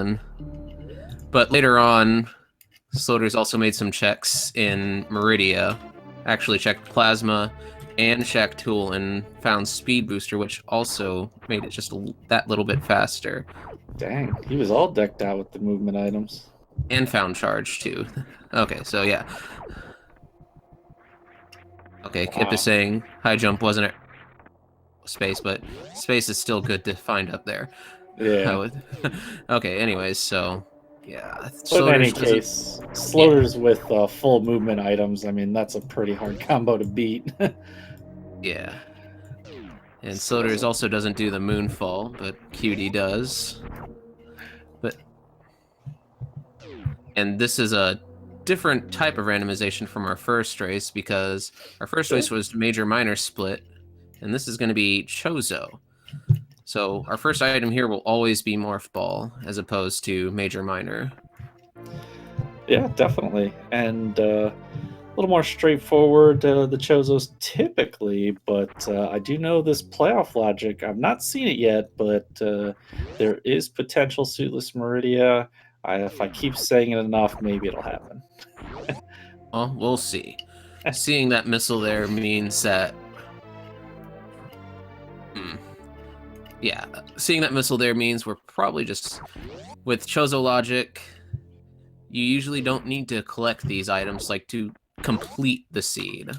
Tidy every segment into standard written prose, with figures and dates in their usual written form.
again. But later on, Sloaters also made some checks in Meridia. Actually checked Plasma and Shack Tool and found Speed Booster, which also made it just that little bit faster. Dang, he was all decked out with the movement items. And found Charge, too. Okay, so yeah. Okay, Kip is saying high jump wasn't space, but space is still good to find up there. Yeah. Okay, anyways, so yeah. But in any case, Sloaters with full movement items, I mean, that's a pretty hard combo to beat. Yeah. And Sloaters also doesn't do the Moonfall, but Cutie does. And this is a different type of randomization from our first race, because our first race was Major-Minor split, and this is going to be Chozo. So our first item here will always be Morph Ball, as opposed to Major-Minor. Yeah, definitely. And a little more straightforward, the Chozos typically, but I do know this playoff logic. I've not seen it yet, but there is potential Suitless Meridia. If I keep saying it enough, maybe it'll happen. Well, we'll see. Seeing that missile there means that... Yeah, seeing that missile there means we're probably just... With Chozo logic, you usually don't need to collect these items, like, to complete the seed.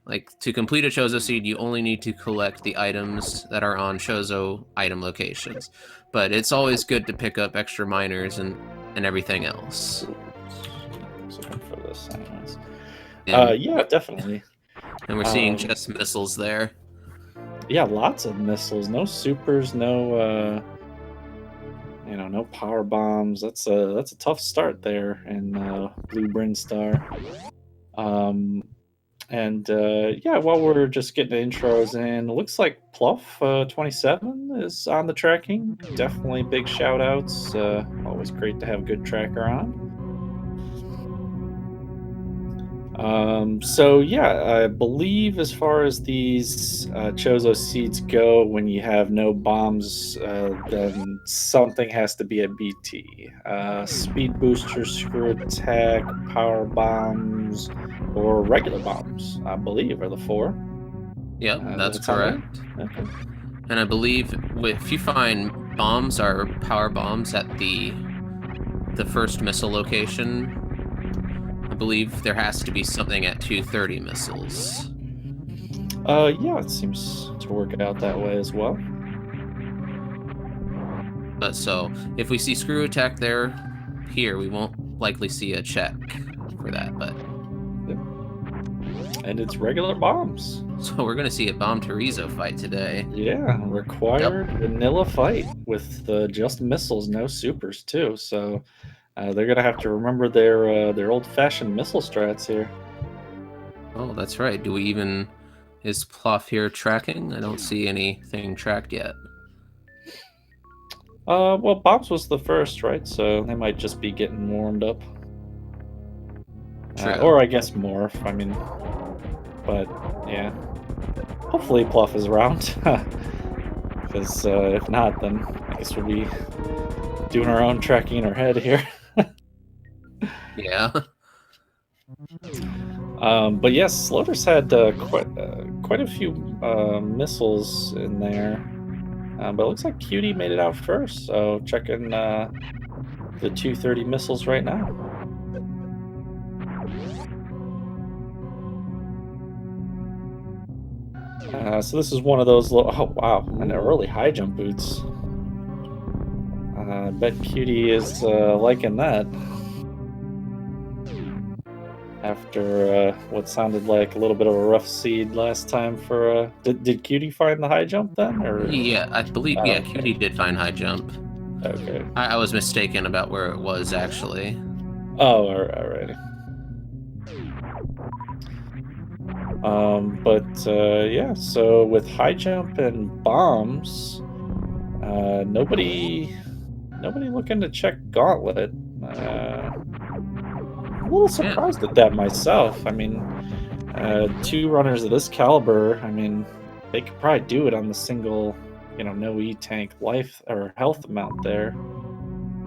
Like, to complete a Chozo seed, you only need to collect the items that are on Chozo item locations. But it's always good to pick up extra minors and everything else. Looking for this anyways. And, yeah, definitely. And we're seeing just missiles there. Yeah, lots of missiles. No supers, no no power bombs. That's a tough start there in Blue Brinstar. Yeah, while we're just getting the intros in, it looks like Pluff27 is on the tracking. Definitely big shout outs. Always great to have a good tracker on. So yeah, I believe as far as these Chozo seeds go, when you have no bombs, then something has to be a BT. Speed booster, screw attack, power bombs, or regular bombs, I believe, are the four. Yep, that's correct. Okay. And I believe if you find bombs or power bombs at the first missile location, I believe there has to be something at 230 missiles. Yeah, it seems to work out that way as well. But so, if we see screw attack here, we won't likely see a check for that, but... And it's regular bombs. So we're going to see a Bomb Terizo fight today. Yeah, required vanilla fight with just missiles, no supers too. So they're going to have to remember their old-fashioned missile strats here. Oh, that's right. Do we even... Is Pluff here tracking? I don't see anything tracked yet. Well, bombs was the first, right? So they might just be getting warmed up. Or I guess morph. I mean, but yeah. Hopefully Pluff is around. Because if not, then I guess we'll be doing our own tracking in our head here. Yeah. But yes, Sloaters had quite a few missiles in there. But it looks like Cutie made it out first, so checking the 230 missiles right now. So this is one of those oh wow, and early high jump boots. I bet Cutie is liking that. After what sounded like a little bit of a rough seed last time for... Did Cutie find the high jump then? Or yeah, I believe, yeah, Cutie did find high jump. Okay. I was mistaken about where it was, actually. Oh, alrighty. Yeah, so with high jump and bombs, nobody looking to check Gauntlet. I'm a little surprised at that myself. I mean, two runners of this caliber, I mean, they could probably do it on the single, no E-tank life or health amount there.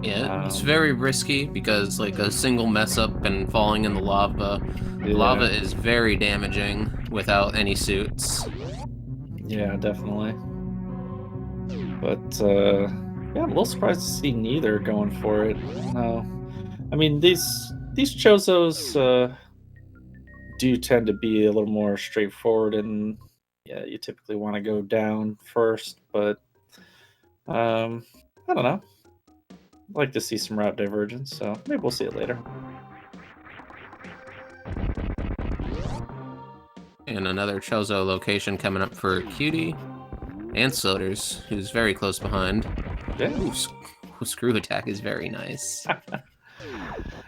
Yeah, it's very risky because like a single mess up and falling in the lava Yeah, is very damaging without any suits. yeah, definitely. But yeah, I'm a little surprised to see neither going for it. No, I mean these chozos do tend to be a little more straightforward, and yeah, you typically want to go down first. But um, I don't know. I'd like to see some route divergence, so maybe we'll see it later. And another Chozo location coming up for Cutie and Sloaters, who's very close behind. Yeah, Ooh, screw attack is very nice.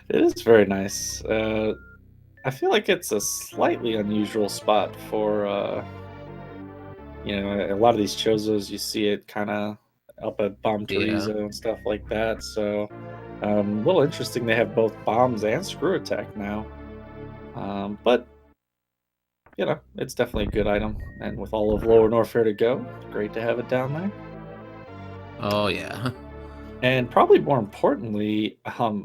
it is very nice. I feel like it's a slightly unusual spot for a lot of these chozos. You see it kind of up at Bomb Yeah. Torizo and stuff like that. So a little interesting. They have both bombs and screw attack now. But it's definitely a good item. And with all of Lower Norfair to go, great to have it down there. Oh yeah. And probably more importantly,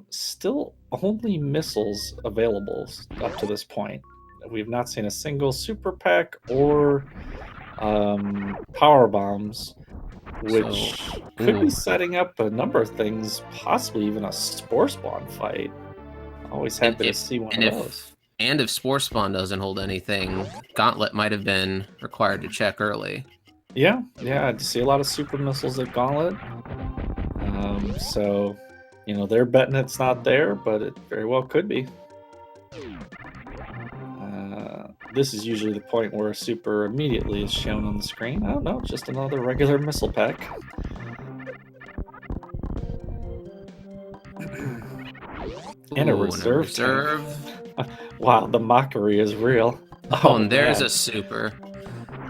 still only missiles available up to this point. We've not seen a single super pack or power bombs, So, which could be ooh, setting up a number of things, possibly even a Spore Spawn fight. Always and happy to see one and of those. if Spore Spawn doesn't hold anything, Gauntlet might have been required to check early. Yeah, I see a lot of super missiles at Gauntlet. So, they're betting it's not there, but it very well could be. This is usually the point where a super immediately is shown on the screen. Oh no, just another regular missile pack. And a Ooh, and a reserve tank. reserve. Wow, the mockery is real. Oh, Oh and there's man, a super.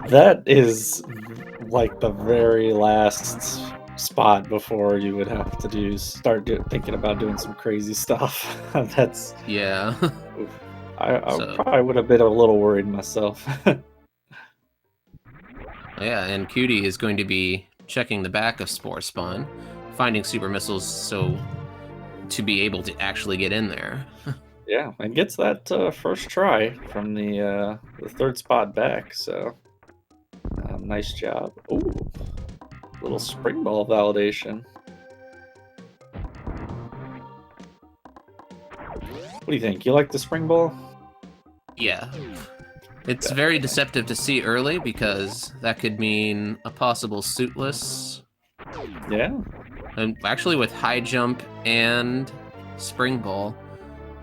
that is like the very last spot before you would have to thinking about doing some crazy stuff. That's Yeah. oof. I So, probably would have been a little worried myself. yeah, and Cutie is going to be checking the back of Spore Spawn, finding super missiles so to be able to actually get in there. Yeah, and gets that first try from the third spot back. So nice job. Ooh, little spring ball validation. What do you think? You like the spring ball? Yeah. It's very Definitely. deceptive to see early because that could mean a possible suitless. Yeah, And actually, with high jump and spring ball,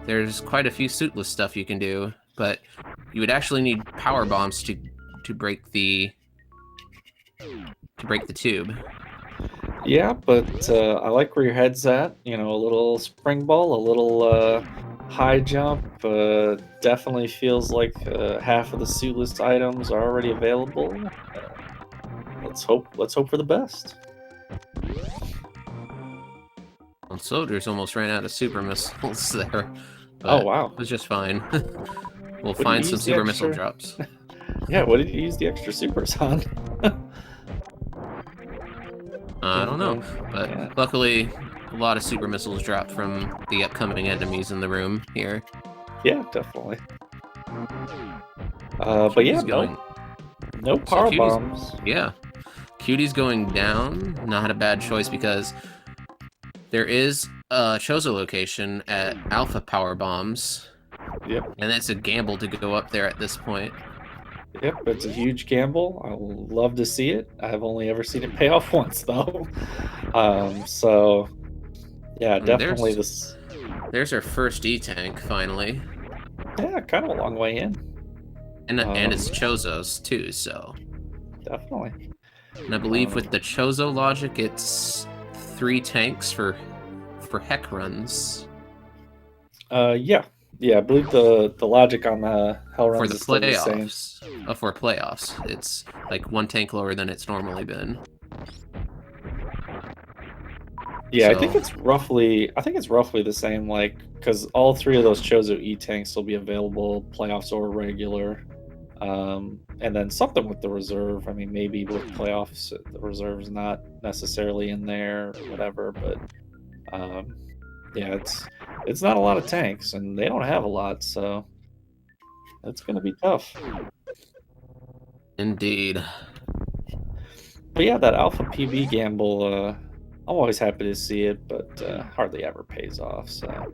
there's quite a few suitless stuff you can do, but you would actually need power bombs to break the tube. yeah, but I like where your head's at. A little spring ball, a little high jump. Definitely feels like half of the suitless items are already available. Let's hope. Let's hope for the best. Well, Soldiers almost ran out of super missiles there, Oh but wow! it was just fine. We'll What did find you some use the super missile extra? drops. Yeah, what did you use the extra supers on? I don't And know, but yeah, luckily, a lot of super missiles dropped from the upcoming enemies in the room here. yeah, definitely. But yeah, Cutie's going. no So power Cutie's, bombs. yeah, Cutie's going down. Not a bad choice because there is a Chozo location at Alpha Power Bombs, Yep, and it's a gamble to go up there at this point. yep, it's a huge gamble. I will love to see it. I've only ever seen it pay off once though. So yeah, And definitely this. there's our first E tank finally, Yeah, kind of a long way in. and Um, it's Chozo's too. So, Definitely. and I believe with Um, the Chozo logic, it's 3 tanks for heck runs. yeah, yeah. I believe the logic on the hell For runs the is still the same. playoffs. For playoffs, it's like 1 tank lower than it's normally been. Yeah, So, I think it's roughly the same, like, because all three of those Chozo E tanks will be available, playoffs or regular. And then something with the reserve. I mean, maybe with playoffs, the reserve's not necessarily in there or whatever, but Yeah, it's not a lot of tanks, and they don't have a lot, so that's gonna be tough. Indeed. But yeah, that Alpha PB gamble, I'm always happy to see it, but hardly ever pays off. So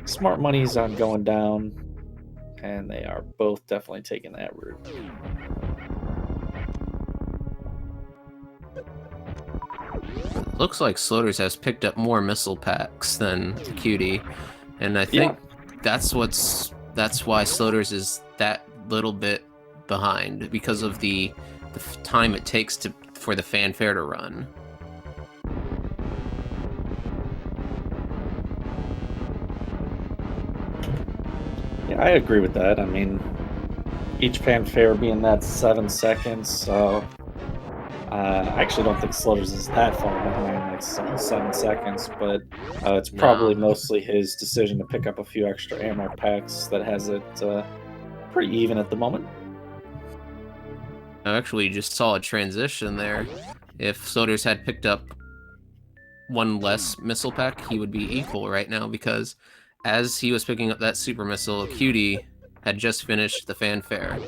smart money's on going down, and they are both definitely taking that route. Looks like Sloaters has picked up more missile packs than Cutie, and I Yeah, think that's why Sloaters is that little bit behind because of the time it takes for the fanfare to run. yeah, I agree with that. I mean, each fanfare being that 7 seconds, so I actually don't think Slutters is that far behind, like 7 seconds, but it's probably No. mostly his decision to pick up a few extra ammo packs that has it pretty even at the moment. I actually just saw a transition there. If Sloaters had picked up one less missile pack, he would be equal right now because as he was picking up that super missile, Cutie had just finished the fanfare.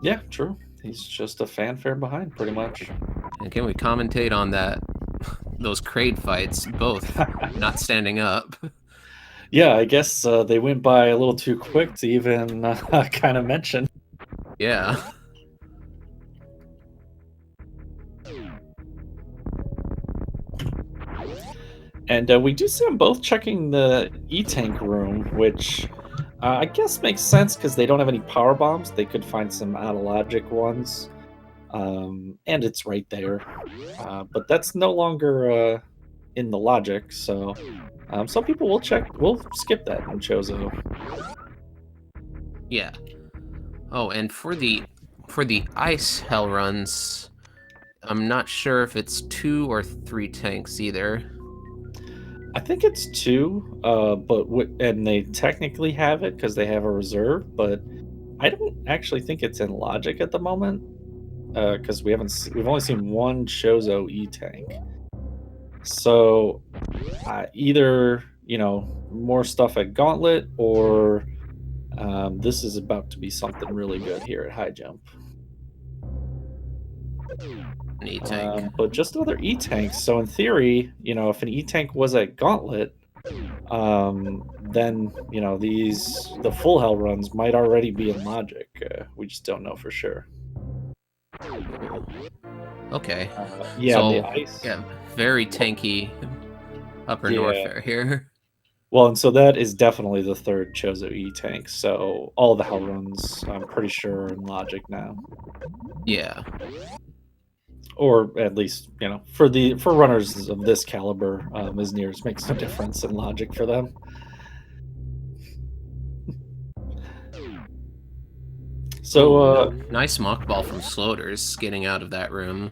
Yeah, true. He's just a fanfare behind, pretty much. And can we commentate on that? Those Kraid fights, both not standing up. Yeah, I guess they went by a little too quick to even kind of mention. Yeah. And we do see them both checking the E-Tank room, which I guess makes sense because they don't have any power bombs. They could find some out of logic ones. And it's right there. But that's no longer in the logic, so some people will skip that in chozo. Yeah. Oh, and for the ice hell runs, I'm not sure if it's 2 or 3 tanks either. I think it's 2, and they technically have it because they have a reserve, but I don't actually think it's in logic at the moment because we've only seen one chozo E tank. So either more stuff at Gauntlet or this is about to be something really good here at High Jump. An E-tank. But just other E tanks. So in theory, if an E tank was at Gauntlet, then the full hell runs might already be in logic. We just don't know for sure. Okay. Yeah, the So, ice. yeah, very tanky upper north Yeah. fair here. Well, and so that is definitely the third Chozo E tank. So all the hell runs, I'm pretty sure, are in logic now. Yeah. Or at least, for runners of this caliber, Mizneers makes no difference in logic for them. So, nice mock ball from Sloaters getting out of that room.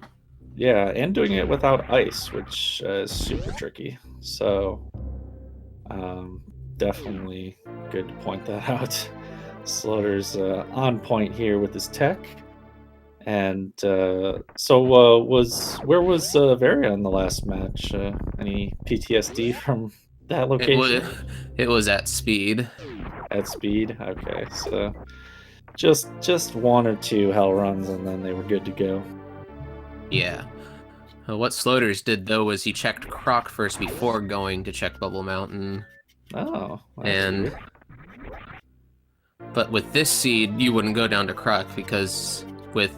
yeah, and doing it without ice, which is super tricky. So, definitely good to point that out. Slaughter's on point here with his tech. And where was Varia in the last match? Any PTSD from that location? It was at speed. At speed? Okay, so just 1 or 2 hell runs and then they were good to go. Yeah. What Sloaters did though was he checked Croc first before going to check Bubble Mountain. Oh, that's weird. But with this seed, you wouldn't go down to Croc because with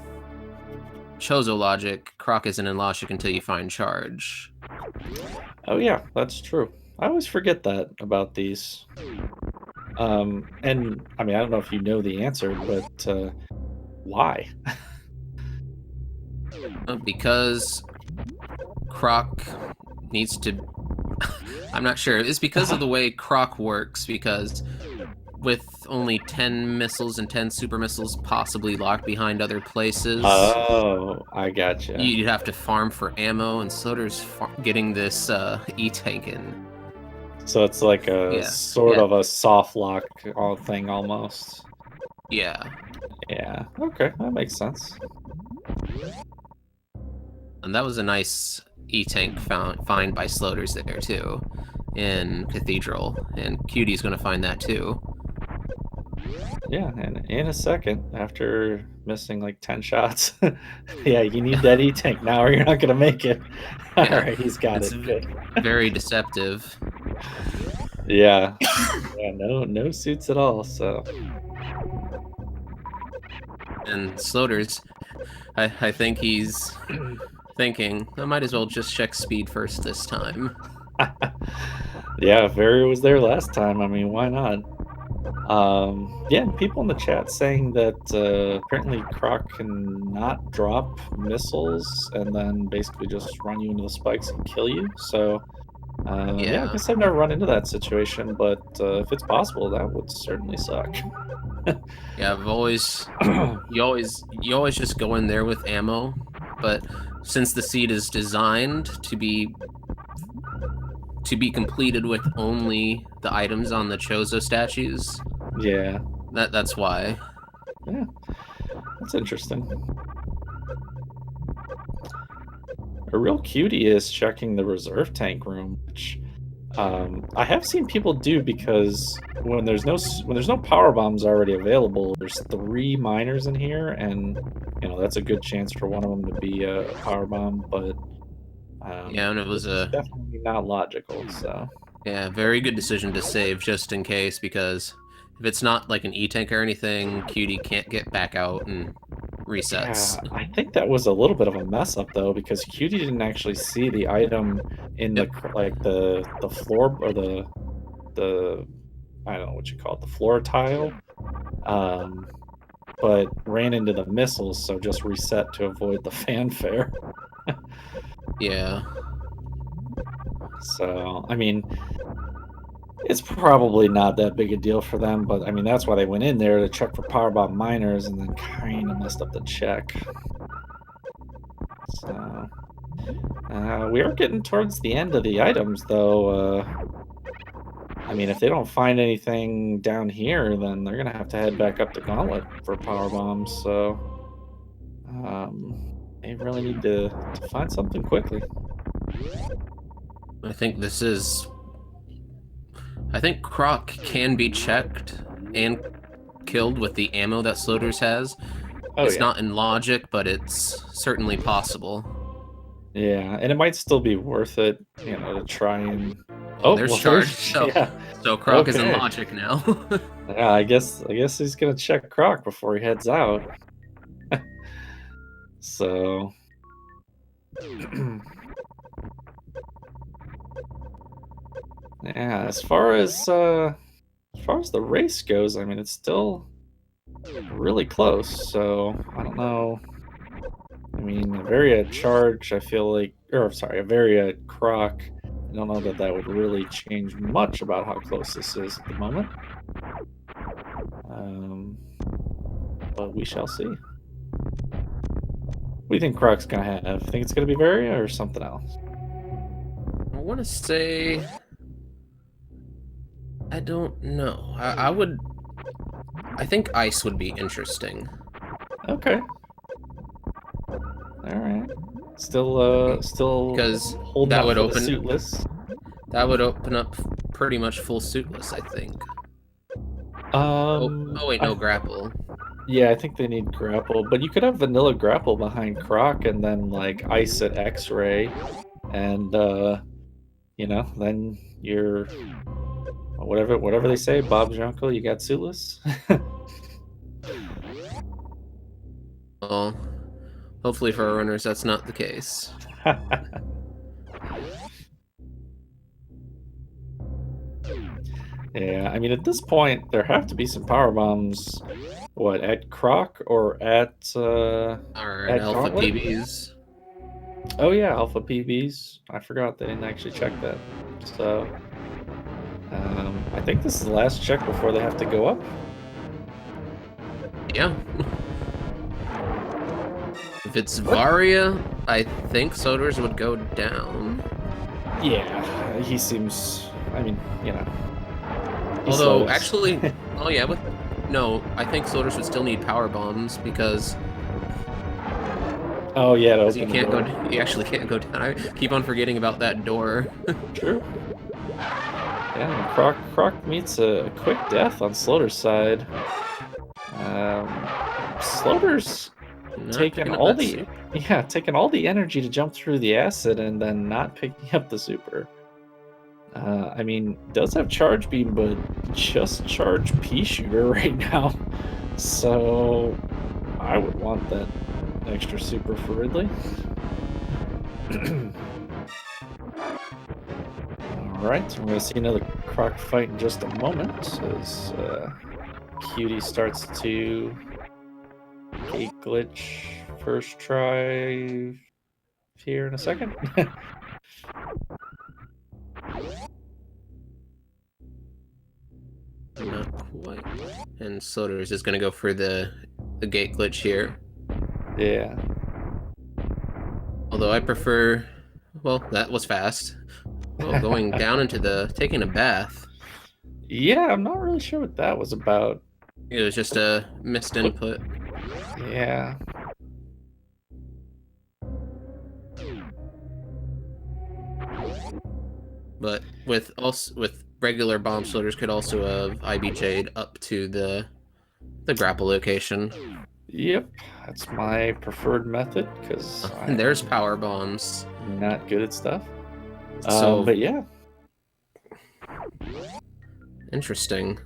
chozo logic, Croc isn't in logic until you find charge. Oh yeah, that's true. I always forget that about these. And I mean, I don't know if you know the answer, but why? Because Croc needs to... I'm not sure. It's because of the way Croc works, because with only 10 missiles and 10 super missiles possibly locked behind other places... Oh, I gotcha. You'd have to farm for ammo, and Sloaters getting this E-tank in. So it's like a sort of a soft lock thing almost. Yeah. Yeah. Okay, that makes sense. And that was a nice E-tank find by Sloaters there, too. in Cathedral, and Cutie's going to find that too. Yeah, and in a second, after missing like 10 shots, yeah, you need that E-tank now or you're not going to make it. All Yeah, right, he's got it's it. Good. very deceptive. Yeah. Yeah, no suits at all, so. And Sloaters, I think he's thinking, I might as well just check speed first this time. Yeah, Varya was there last time. I mean, why not? Yeah, people in the chat saying that apparently Croc can not drop missiles and then basically just run you into the spikes and kill you. So, yeah, I Yeah. guess I've never run into that situation, but if it's possible, that would certainly suck. Yeah, you always just go in there with ammo, but since the seed is designed to be completed with only the items on the Chozo statues, Yeah, that's why. yeah, that's interesting. ARealCutie is checking the reserve tank room, which I have seen people do because when there's no power bombs already available, there's 3 miners in here, and that's a good chance for one of them to be a power bomb. But Yeah, and it was this is a definitely not logical. So very good decision to save just in case, because if it's not like an E-tank or anything, Cutie can't get back out and resets. yeah, I think that was a little bit of a mess up though because Cutie didn't actually see the item in the Yep. like the floor or the I don't know what you call it, the floor tile. Um, but ran into the missiles, so just reset to avoid the fanfare. Yeah. So, I mean, it's probably not that big a deal for them, but I mean, that's why they went in there to check for powerbomb miners and then kind of messed up the check. So, we are getting towards the end of the items, though. I mean, if they don't find anything down here, then they're gonna have to head back up to Gauntlet for power bombs. So, they really need to find something quickly. I think Croc can be checked and killed with the ammo that Sloaters has. Oh It's yeah, not in logic, but it's certainly possible. yeah, and it might still be worth it, to try and. Oh, Oh there's well, charge. there's yeah. So Croc is in Okay. logic now. Yeah, I guess he's gonna check Croc before he heads out. So. Yeah, as far as the race goes, I mean, it's still really close. So I don't know. I mean, a Varia charge, I feel like, or sorry, a Varia Croc. I don't know that would really change much about how close this is at the moment. But we shall see. What do you think Croc's gonna have? Think it's gonna be Varia or something else? I want to say, I don't know. I think ice would be interesting. Okay. All right. Still Because holding that up would for the open suitless. up pretty much full suitless, I think. Um, Oh wait, no grapple. Yeah, I think they need grapple, but you could have vanilla grapple behind Croc and then like ice at X-ray, and then you're whatever they say, Bob's your uncle. You got suitless. Well, hopefully for our runners, that's not the case. Yeah, I mean at this point there have to be some power bombs. What at Croc or at Or at Alpha Gauntlet? PBs. Oh yeah, Alpha PBs. I forgot they didn't actually check that. So I think this is the last check before they have to go up. Yeah. If it's Varia, I think Soders would go down. Yeah, he seems. I mean, he Although, slows. actually, oh yeah, no, I think Soders would still need power bombs because Oh yeah, to you open the door. you actually can't go down. I keep on forgetting about that door. True. Croc meets a quick death on Sloater's side. Sloater's Not taking picking up all that the super. taking all the energy to jump through the acid and then not picking up the super. I mean, does have charge beam, but just charge pea shooter right now. So I would want that extra super for Ridley. All right, we're gonna see another Croc fight in just a moment as Cutie starts to gate glitch first try here in a second. Not quite. And Sloters is going to go for the gate glitch here. Yeah. Although I prefer... Well, that was fast. Oh, going down into the... Taking a bath. Yeah, I'm not really sure what that was about. It was just a missed input. Yeah. But with regular bomb Sloters could also have IBJ'd up to the grapple location. Yep, that's my preferred method because And there's power bombs. not good at stuff. So, but yeah. Interesting.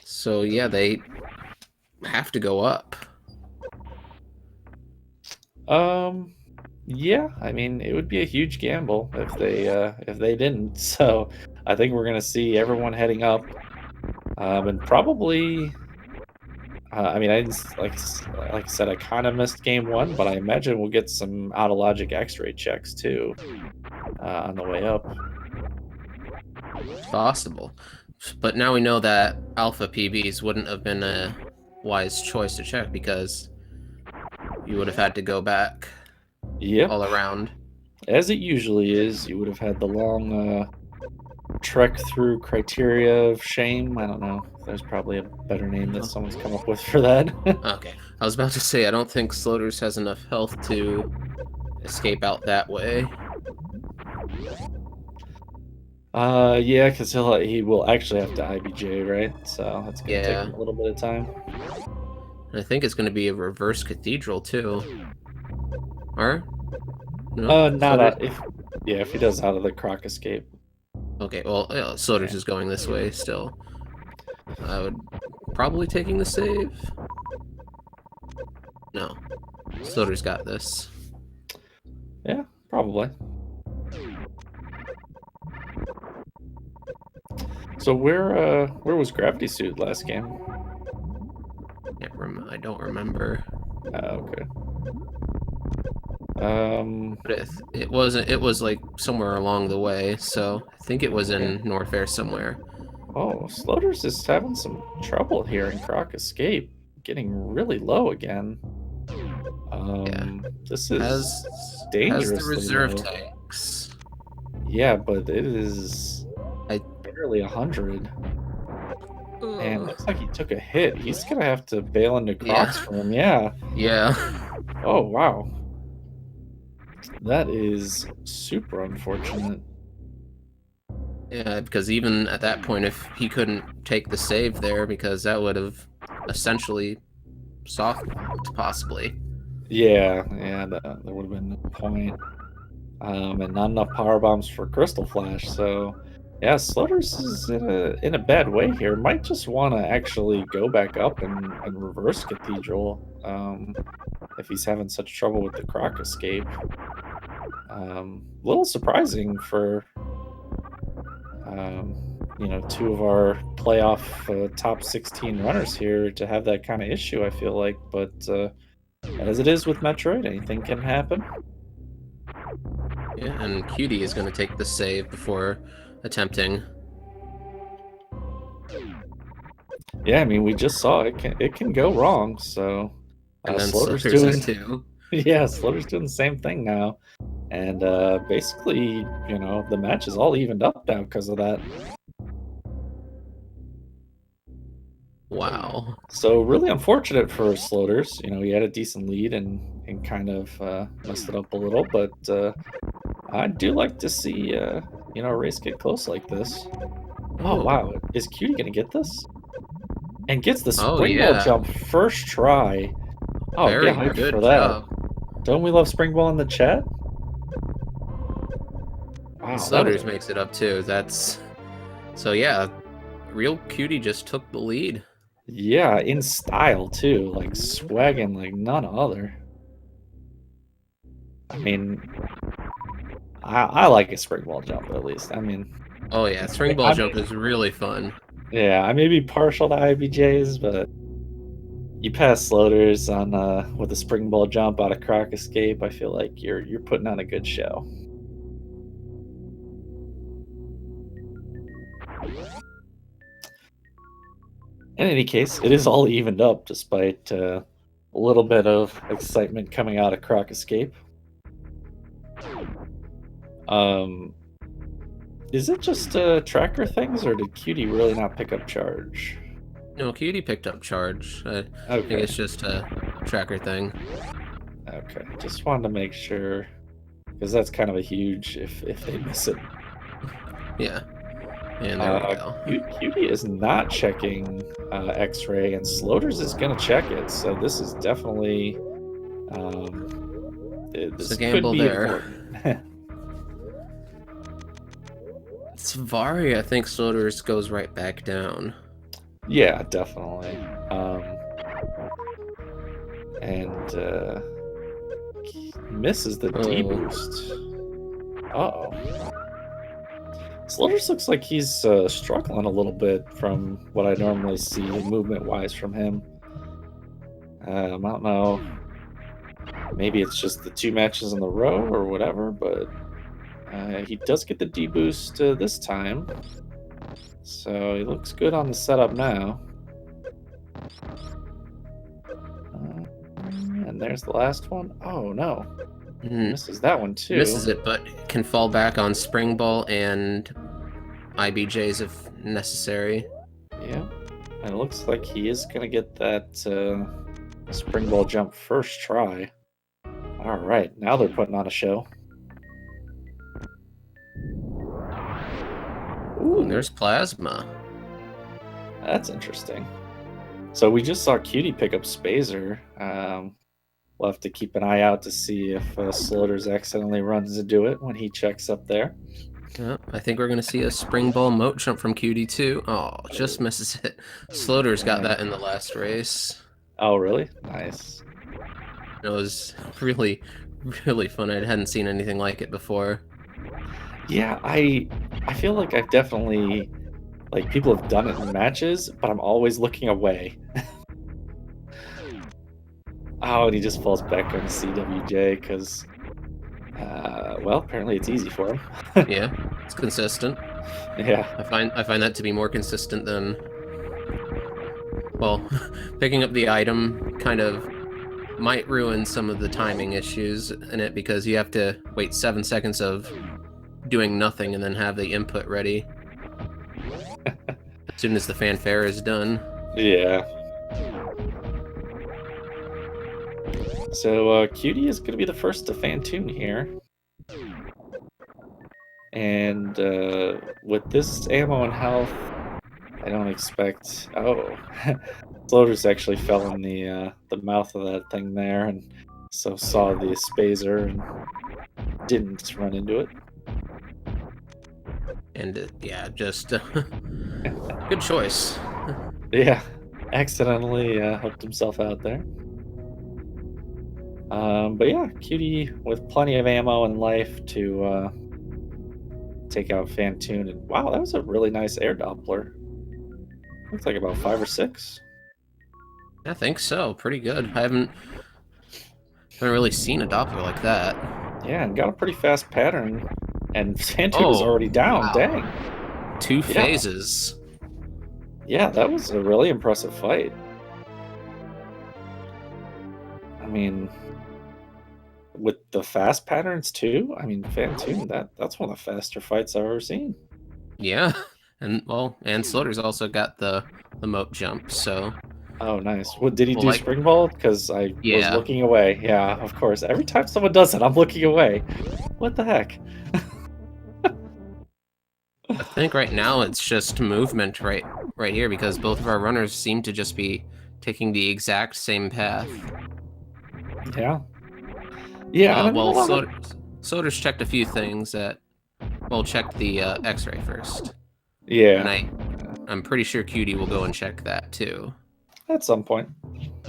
So yeah, they have to go up. Yeah, I mean, it would be a huge gamble if they didn't. So I think we're gonna see everyone heading up, and probably. I mean, I didn't like I said, I kind of missed game one, but I imagine we'll get some out of logic X-ray checks too on the way up. Possible. But now we know that alpha PBs wouldn't have been a wise choice to check because you would have had to go back all around. As it usually is, you would have had the long trek through criteria of shame. I don't know. There's probably a better name that someone's come up with for that. Okay. I was about to say, I don't think Sloters has enough health to escape out that way. Yeah, because he will actually have to IBJ, right? So that's gonna take him a little bit of time. And I think it's gonna be a reverse cathedral too. Or no? If he does out of the Croc escape. Okay, well, Sloters is going this way still. I would probably taking the save. No, Sloters got this. Yeah, probably. So where was Gravity Suit last game? I don't remember. Okay. But it wasn't. It was like somewhere along the way, so I think it was in Norfair somewhere. Oh, Sloters is having some trouble here in Croc Escape, getting really low again. This is dangerous. Has the reserve tanks. Yeah, but it is barely 100. And looks like he took a hit. He's gonna have to bail into Crocs for him. Yeah. Yeah. Oh wow. That is super unfortunate. Yeah, because even at that point, if he couldn't take the save there, because that would have essentially soft locked, possibly. Yeah, there would have been no point. And not enough power bombs for Crystal Flash, so yeah, Sloters is in a bad way here. Might just want to actually go back up and reverse Cathedral if he's having such trouble with the Croc escape. Little surprising for two of our playoff top 16 runners here to have that kind of issue, I feel like, but as it is with Metroid, anything can happen. Yeah, and Cutie is going to take the save before attempting. Yeah, I mean, we just saw it can go wrong, so And then Sloters doing too. Yeah, Sloters doing the same thing now. And basically, the match is all evened up now because of that. Wow. So really unfortunate for Sloters. He had a decent lead and kind of messed it up a little, but I do like to see, you know, a race get close like this. Oh, Oh, wow. Is Cutie gonna get this? And gets the oh springboard yeah. jump first try. Oh, get Very hyped good for that. job. Don't we love springball in the chat? And Wow, that was Sloaters a... makes it up too. That's so yeah. Real Cutie just took the lead. Yeah, in style too. Like swagging like none other. I mean, I like a springball jump at least. I mean, Oh yeah, spring ball I jump may, is really fun. yeah, I may be partial to IBJs, but you pass floaters on with a springball jump out of Croc escape. I feel like you're putting on a good show. In any case, it is all evened up despite a little bit of excitement coming out of Croc escape. Um, is it just tracker things, or did Cutie really not pick up charge? No, Cutie picked up charge. I think Okay, it's just a tracker thing. okay. Just wanted to make sure because that's kind of a huge if they miss it. Yeah. And there we go. Cutie is not checking X-ray, and Sloaters is going to check it. So this is definitely It's a this could gamble be there. important. Svari, I think Sloaters goes right back down. Yeah, definitely. And misses the D Oh, boost. Uh-oh. Sloaters looks like he's struggling a little bit from what I normally see movement-wise from him. I don't know. Maybe it's just the 2 matches in a row or whatever, but he does get the D boost this time. So he looks good on the setup now. And there's the last one. Oh no. Misses that one too. misses it, but can fall back on spring ball and IBJs if necessary. Yeah. And it looks like he is going to get that spring ball jump first try. All right. Now they're putting on a show. Ooh, there's Plasma. That's interesting. So we just saw Cutie pick up Spazer. We'll have to keep an eye out to see if Slaughter's accidentally runs into it when he checks up there. Yeah, I think we're gonna see a spring ball moat jump from Cutie too. Oh, just misses it. Sloaters got that in the last race. Oh, really? Nice. It was really, really fun. I hadn't seen anything like it before. Yeah, I feel like I've definitely like people have done it in matches, but I'm always looking away. Oh, and he just falls back on CWJ because, well, apparently it's easy for him. Yeah, it's consistent. Yeah. I find that to be more consistent than, well, picking up the item kind of might ruin some of the timing issues in it because you have to wait 7 seconds of doing nothing and then have the input ready as soon as the fanfare is done. Yeah. So Cutie is going to be the first to fan tune here. And with this ammo and health, I don't expect... Oh, Sloaters actually fell in the mouth of that thing there, and so saw the Spazer and didn't run into it. And yeah, just good choice. Yeah, accidentally hooked himself out there. But yeah, Cutie with plenty of ammo and life to take out Fantoon. And wow, that was a really nice air Doppler. Looks like about 5 or 6. I think so. Pretty good. I haven't really seen a Doppler like that. Yeah, and got a pretty fast pattern. And Fantoon was already down. Wow. Dang. 2 phases. Yeah, that was a really impressive fight. I mean, with the fast patterns too. I mean, Fantoon, that's one of the faster fights I've ever seen. Yeah, and well, and Slaughter's also got the moat jump, so Oh, nice. What did he Well, do? like, Spring ball? Because I was yeah. looking away. Yeah, of course. Every time someone does it, I'm looking away. What the heck? I think right now it's just movement right here because both of our runners seem to just be taking the exact same path. Yeah. Yeah, and I mean a Well, lot of Soder's checked a few things that, well, checked the X-ray first, and yeah, I'm pretty sure Cutie will go and check that too. at some point.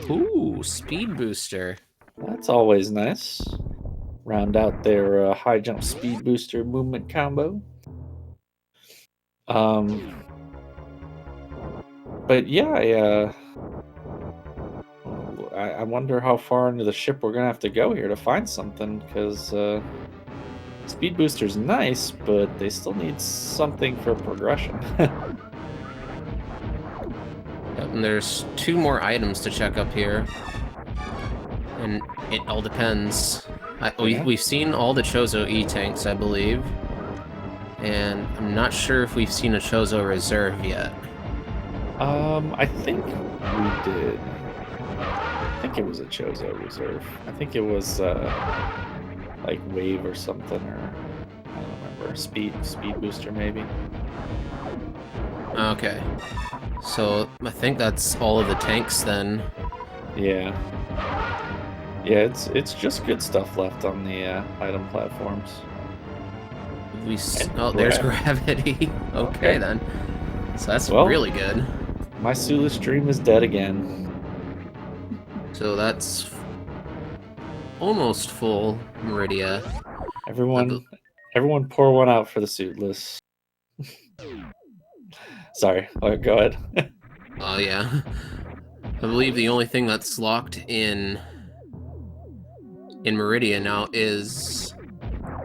Ooh, speed booster. That's always nice. Round out their high jump speed booster movement combo. Um, but yeah, I wonder how far into the ship we're gonna have to go here to find something, because speed booster's nice, but they still need something for progression. Yep, and there's 2 more items to check up here, and it all depends. Yeah. We've seen all the Chozo E-tanks, I believe, and I'm not sure if we've seen a Chozo reserve yet. I think we did. I think it was a Chozo reserve. I think it was like wave or something, or I don't remember. Speed booster maybe. Okay, so I think that's all of the tanks then. Yeah. Yeah, it's just good stuff left on the item platforms. Oh, there's gravity. Okay, then. So that's really good. My Sula's dream is dead again. So that's almost full Meridia. Everyone pour one out for the suitless. Sorry, go ahead. Oh, yeah. I believe the only thing that's locked in Meridia now is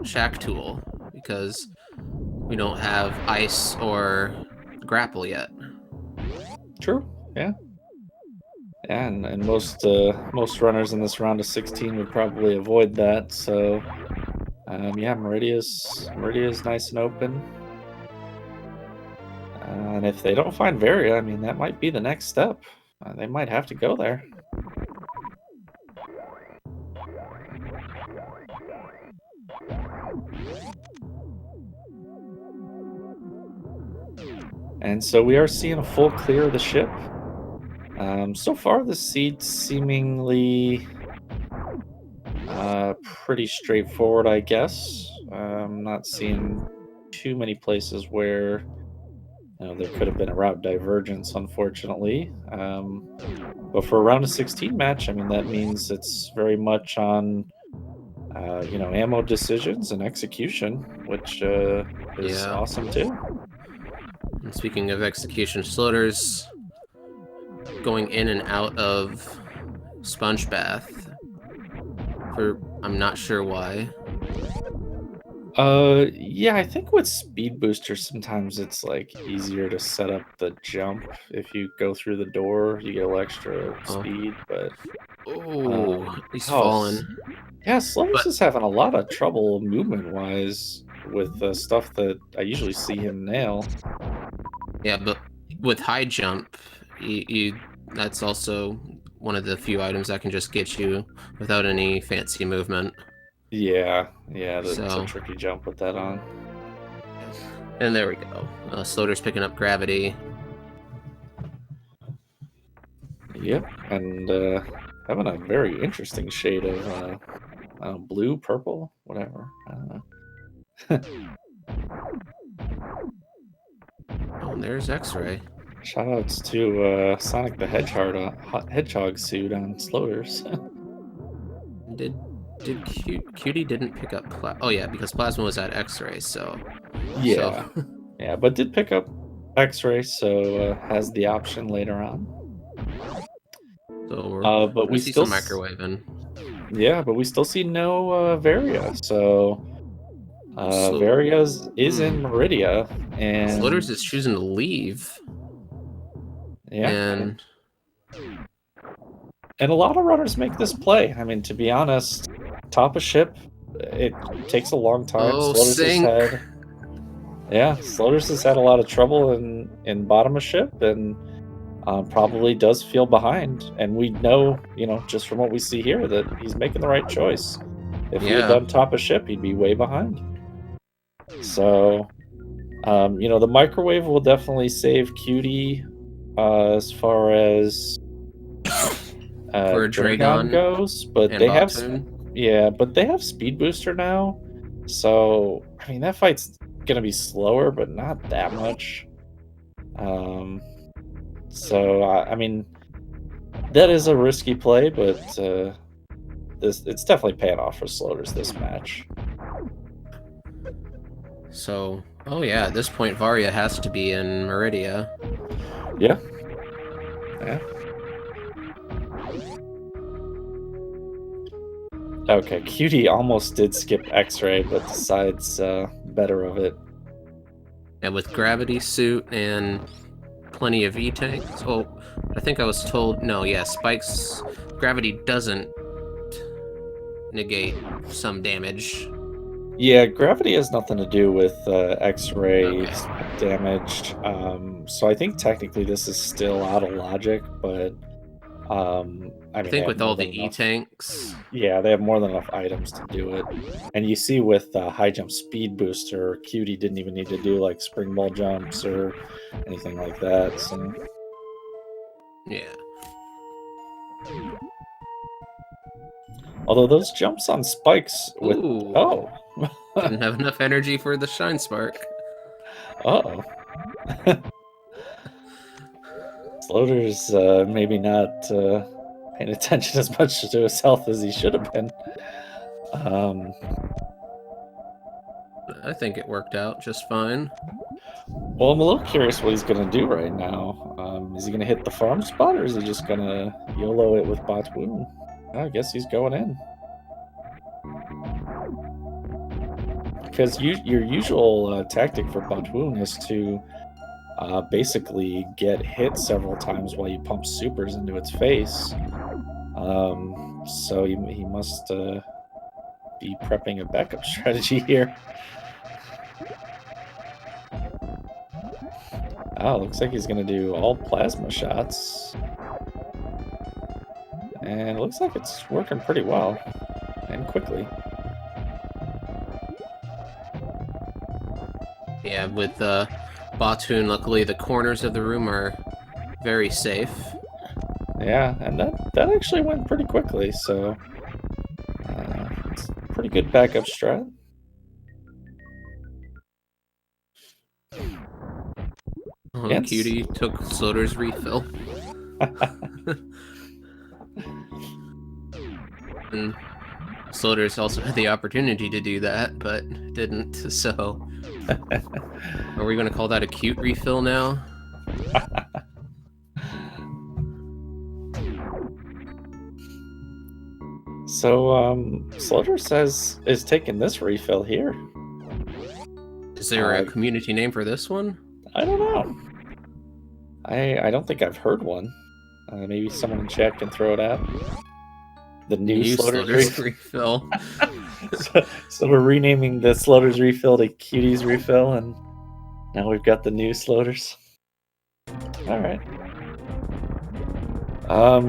Shack Tool, because we don't have ice or grapple yet. True, yeah. And most runners in this round of 16 would probably avoid that. So, yeah, Meridia's nice and open. And if they don't find Varia, I mean, that might be the next step. They might have to go there. And so we are seeing a full clear of the ship. So far, the seed's seemingly pretty straightforward, I guess. I'm not seeing too many places where there could have been a route divergence, unfortunately. But for a round of 16 match, I mean, that means it's very much on, ammo decisions and execution, which is awesome too. And speaking of execution, Sloaters going in and out of Sponge Bath for I'm not sure why. Yeah, I think with speed boosters sometimes it's like easier to set up the jump. If you go through the door, you get a little extra speed, but He's fallen. Yeah, Sloaters is having a lot of trouble movement wise with stuff that I usually see him nail. Yeah, but with high jump, that's also one of the few items that can just get you without any fancy movement. Yeah, that's a tricky jump with that on. And there we go. Sloater's picking up gravity. Yep, and having a very interesting shade of blue, purple, whatever. I don't know. Oh, and there's X-Ray. Shoutouts to Sonic the Hedgehog suit on Sloaters. Did Cutie didn't pick up oh yeah, because Plasma was at X-Ray, so yeah. Yeah, but did pick up X-Ray, so has the option later on. So but we see still some microwaving. Yeah, but we still see no Varia, so Varia is in Meridia, and Sloaters is choosing to leave. Yeah, and a lot of runners make this play. I mean, to be honest, top of ship, it takes a long time. Sloaters Sloaters has had a lot of trouble in bottom of ship, and probably does feel behind. And we know, just from what we see here, that he's making the right choice. If he had Yeah. done top of ship, he'd be way behind. So, the microwave will definitely save Cutie as far as For Dragon Dragon goes, but and they have Batoon. but they have speed booster now. So, I mean, that fight's gonna be slower, but not that much. Um, so I mean, that is a risky play, but it's definitely paying off for Sloaters this match. So, oh yeah, at this point, Varia has to be in Meridia. Yeah. Yeah. Okay, Cutie almost did skip X-ray, but decides better of it. And with Gravity Suit and plenty of E-Tanks. Oh, I think I was told... No, yeah, Spike's Gravity doesn't negate some damage. Yeah, gravity has nothing to do with X-ray Okay. damage. So I think technically this is still out of logic, but I mean, I they think have with all more the than enough. E-Tanks... Yeah, they have more than enough items to do it. And you see with high jump speed booster, Cutie didn't even need to do like spring ball jumps or anything like that. So Yeah. although those jumps on spikes with Ooh. Didn't have enough energy for the Shine Spark. Uh-oh. Sloater's maybe not paying attention as much to his health as he should have been. I think it worked out just fine. Well, I'm a little curious what he's going to do right now. Is he going to hit the farm spot, or is he just going to YOLO it with Bot Wound? I guess he's going in. Because your usual tactic for Bot Wound is to basically get hit several times while you pump supers into its face. So he must be prepping a backup strategy here. Oh, looks like he's going to do all plasma shots. And it looks like it's working pretty well. And quickly. Yeah, with Batoon, luckily the corners of the room are very safe. Yeah, and that actually went pretty quickly, so it's a pretty good backup strat. Oh, Yeah, Cutie took Sloater's refill. And Sloater's also had the opportunity to do that, but didn't, so... Are we going to call that a cute refill now? So, Sloater says is taking this refill here. Is there a community name for this one? I don't know. I don't think I've heard one. Maybe someone in chat can throw it out. The new Sloater's refill. so we're renaming the Sloater's refill to Cutie's refill, and now we've got the new Sloaters. All right.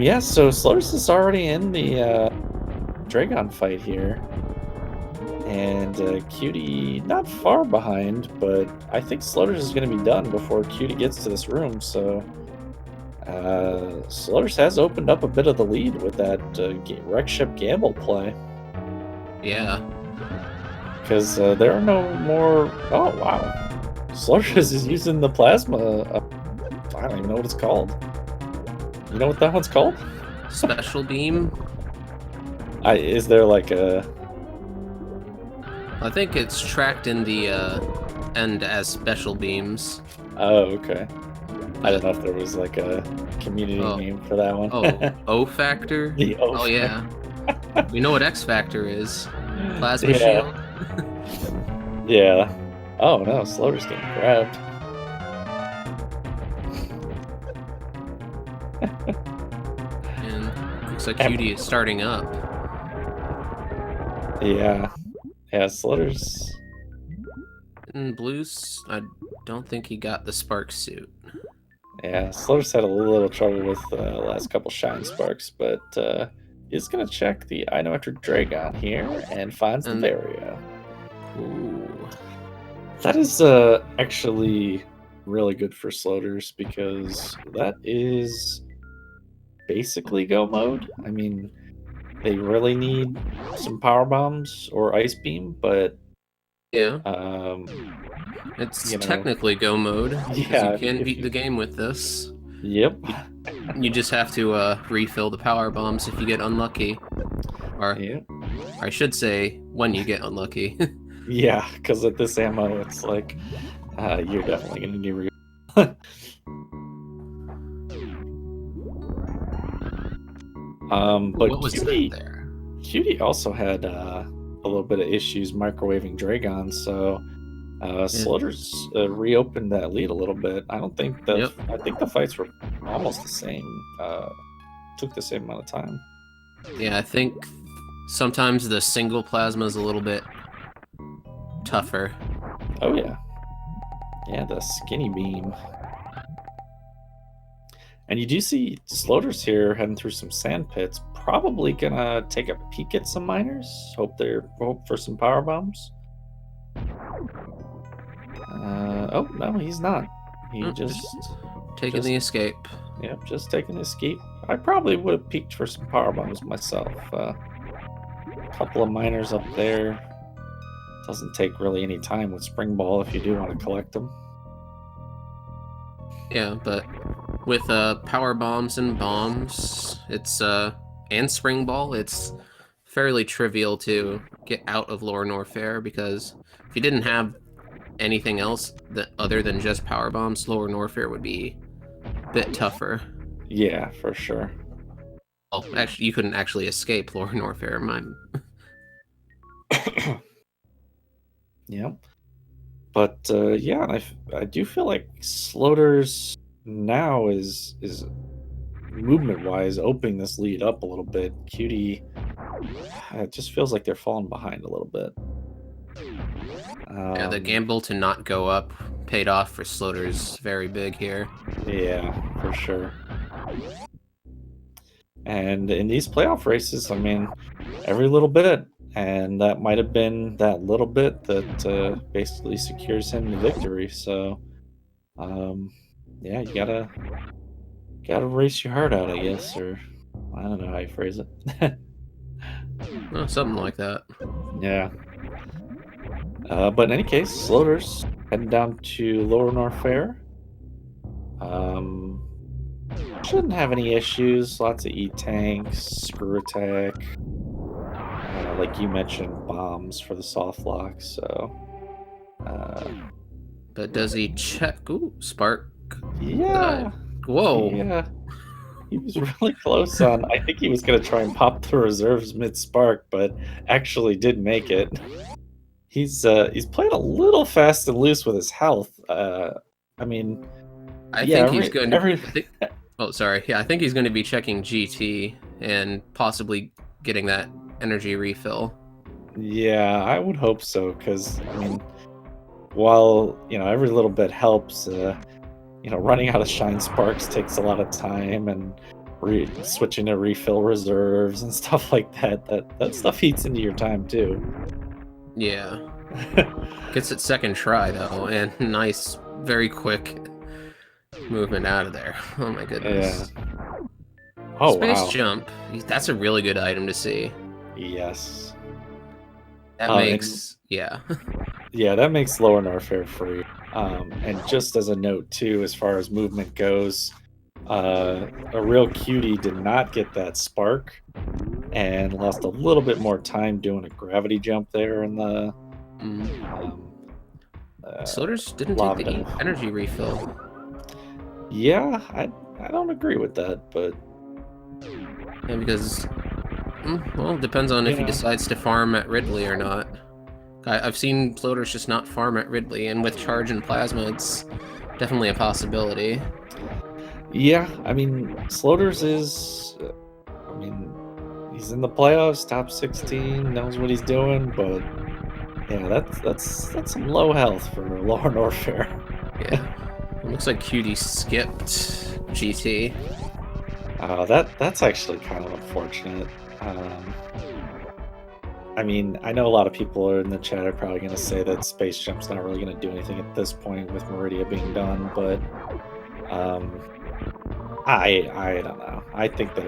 Yeah, so Sloaters is already in the Dragon fight here. And Cutie not far behind, but I think Sloaters is going to be done before Cutie gets to this room, so Sloaters has opened up a bit of the lead with that wreck ship gamble play. Yeah. Because there are no more... Oh, wow. Sloaters is using the plasma... I don't even know what it's called. You know what that one's called? Special beam? Is there like a... I think it's tracked in the end as special beams. Oh, okay. I don't know if there was like a community name for that one. Oh, O Factor? The O Oh, yeah. We know what X Factor is. Plasma Yeah. shield? Yeah. Oh no, Sloater's getting grabbed. And looks like Cutie is starting up. Yeah. Yeah, Sloater's... And Blues, I don't think he got the spark suit. Yeah, Slur's had a little trouble with the last couple Shine Sparks, but he's going to check the Inometric Dragon here and finds the And Vario. ooh, That is actually really good for Sloaters because that is basically go mode. I mean, they really need some power bombs or ice beam, but yeah, um, it's you know, technically go mode because you yeah, can if beat the you, game with this. yep, You, you just have to refill the power bombs if you get unlucky, or yep, I should say when you get unlucky. yeah, because at this ammo, it's like you're definitely gonna need. Ooh, But what was that Cutie, there? Cutie also had a little bit of issues microwaving Dragon, so Yeah. Slaughter's reopened that lead a little bit. Yep. I think the fights were almost the same. Took the same amount of time. Yeah, I think sometimes the single plasma is a little bit tougher. Oh yeah, yeah, the skinny beam. And you do see Slaughter's here heading through some sand pits. Probably gonna take a peek at some miners. Hope for some power bombs. Oh no, he's not. He Just taking the escape. yep, just taking the escape. I probably would have peeked for some power bombs myself. A couple of miners up there. Doesn't take really any time with Spring Ball if you do want to collect them. Yeah, but with power bombs and bombs, it's and spring ball, it's fairly trivial to get out of Lore Norfair because if you didn't have anything else that other than just power bombs, Lore Norfair would be a bit tougher. Yeah, for sure. Oh, actually, you couldn't actually escape Lore Norfair. Yep. But yeah, I do feel like Slaughter's now is movement wise opening this lead up a little bit. Cutie, it just feels like they're falling behind a little bit. Yeah, the gamble to not go up paid off for Slaughter's very big here. Yeah, for sure. And in these playoff races, I mean, every little bit, and that might have been that little bit that basically secures him the victory. So, um, yeah, you gotta race your heart out, I guess, or I don't know how you phrase it. Oh, something like that. Yeah. But in any case, Sloters heading down to Lower Norfair. Um, shouldn't have any issues. Lots of E-tanks, screw attack. Like you mentioned, bombs for the soft lock. So, But does he check? Ooh, spark. yeah, Whoa. yeah. He was really close on. I think he was going to try and pop the reserves mid spark, but actually did make it. He's playing a little fast and loose with his health. I mean, I yeah, think he's going to. Oh, sorry. Yeah, I think he's going to be checking GT and possibly getting that energy refill. Yeah, I would hope so, because I mean, while every little bit helps, running out of shine sparks takes a lot of time, and switching to refill reserves and stuff like that. That stuff eats into your time too. Yeah. Gets it second try though, and nice, very quick movement out of there. Oh my goodness. Yeah. Oh Space wow. jump. That's a really good item to see. Yes. That makes yeah. Yeah, that makes Lower Norfair free. And just as a note too, as far as movement goes, ARealCutie did not get that spark and lost a little bit more time doing a gravity jump there in the Sloters didn't take the energy refill. Yeah, I don't agree with that, but yeah, because well, it depends on if he decides to farm at Ridley or not. I've seen floaters just not farm at Ridley, and with charge and plasma, it's definitely a possibility. Yeah, I mean, Sloters is, I mean, he's in the playoffs, top 16, knows what he's doing, but yeah, that's some low health for Lower Norfair. Yeah. Looks like Cutie skipped GT. That's actually kind of unfortunate. I mean, I know a lot of people are in the chat are probably going to say that Space Jump's not really going to do anything at this point with Meridia being done, but I don't know. I think that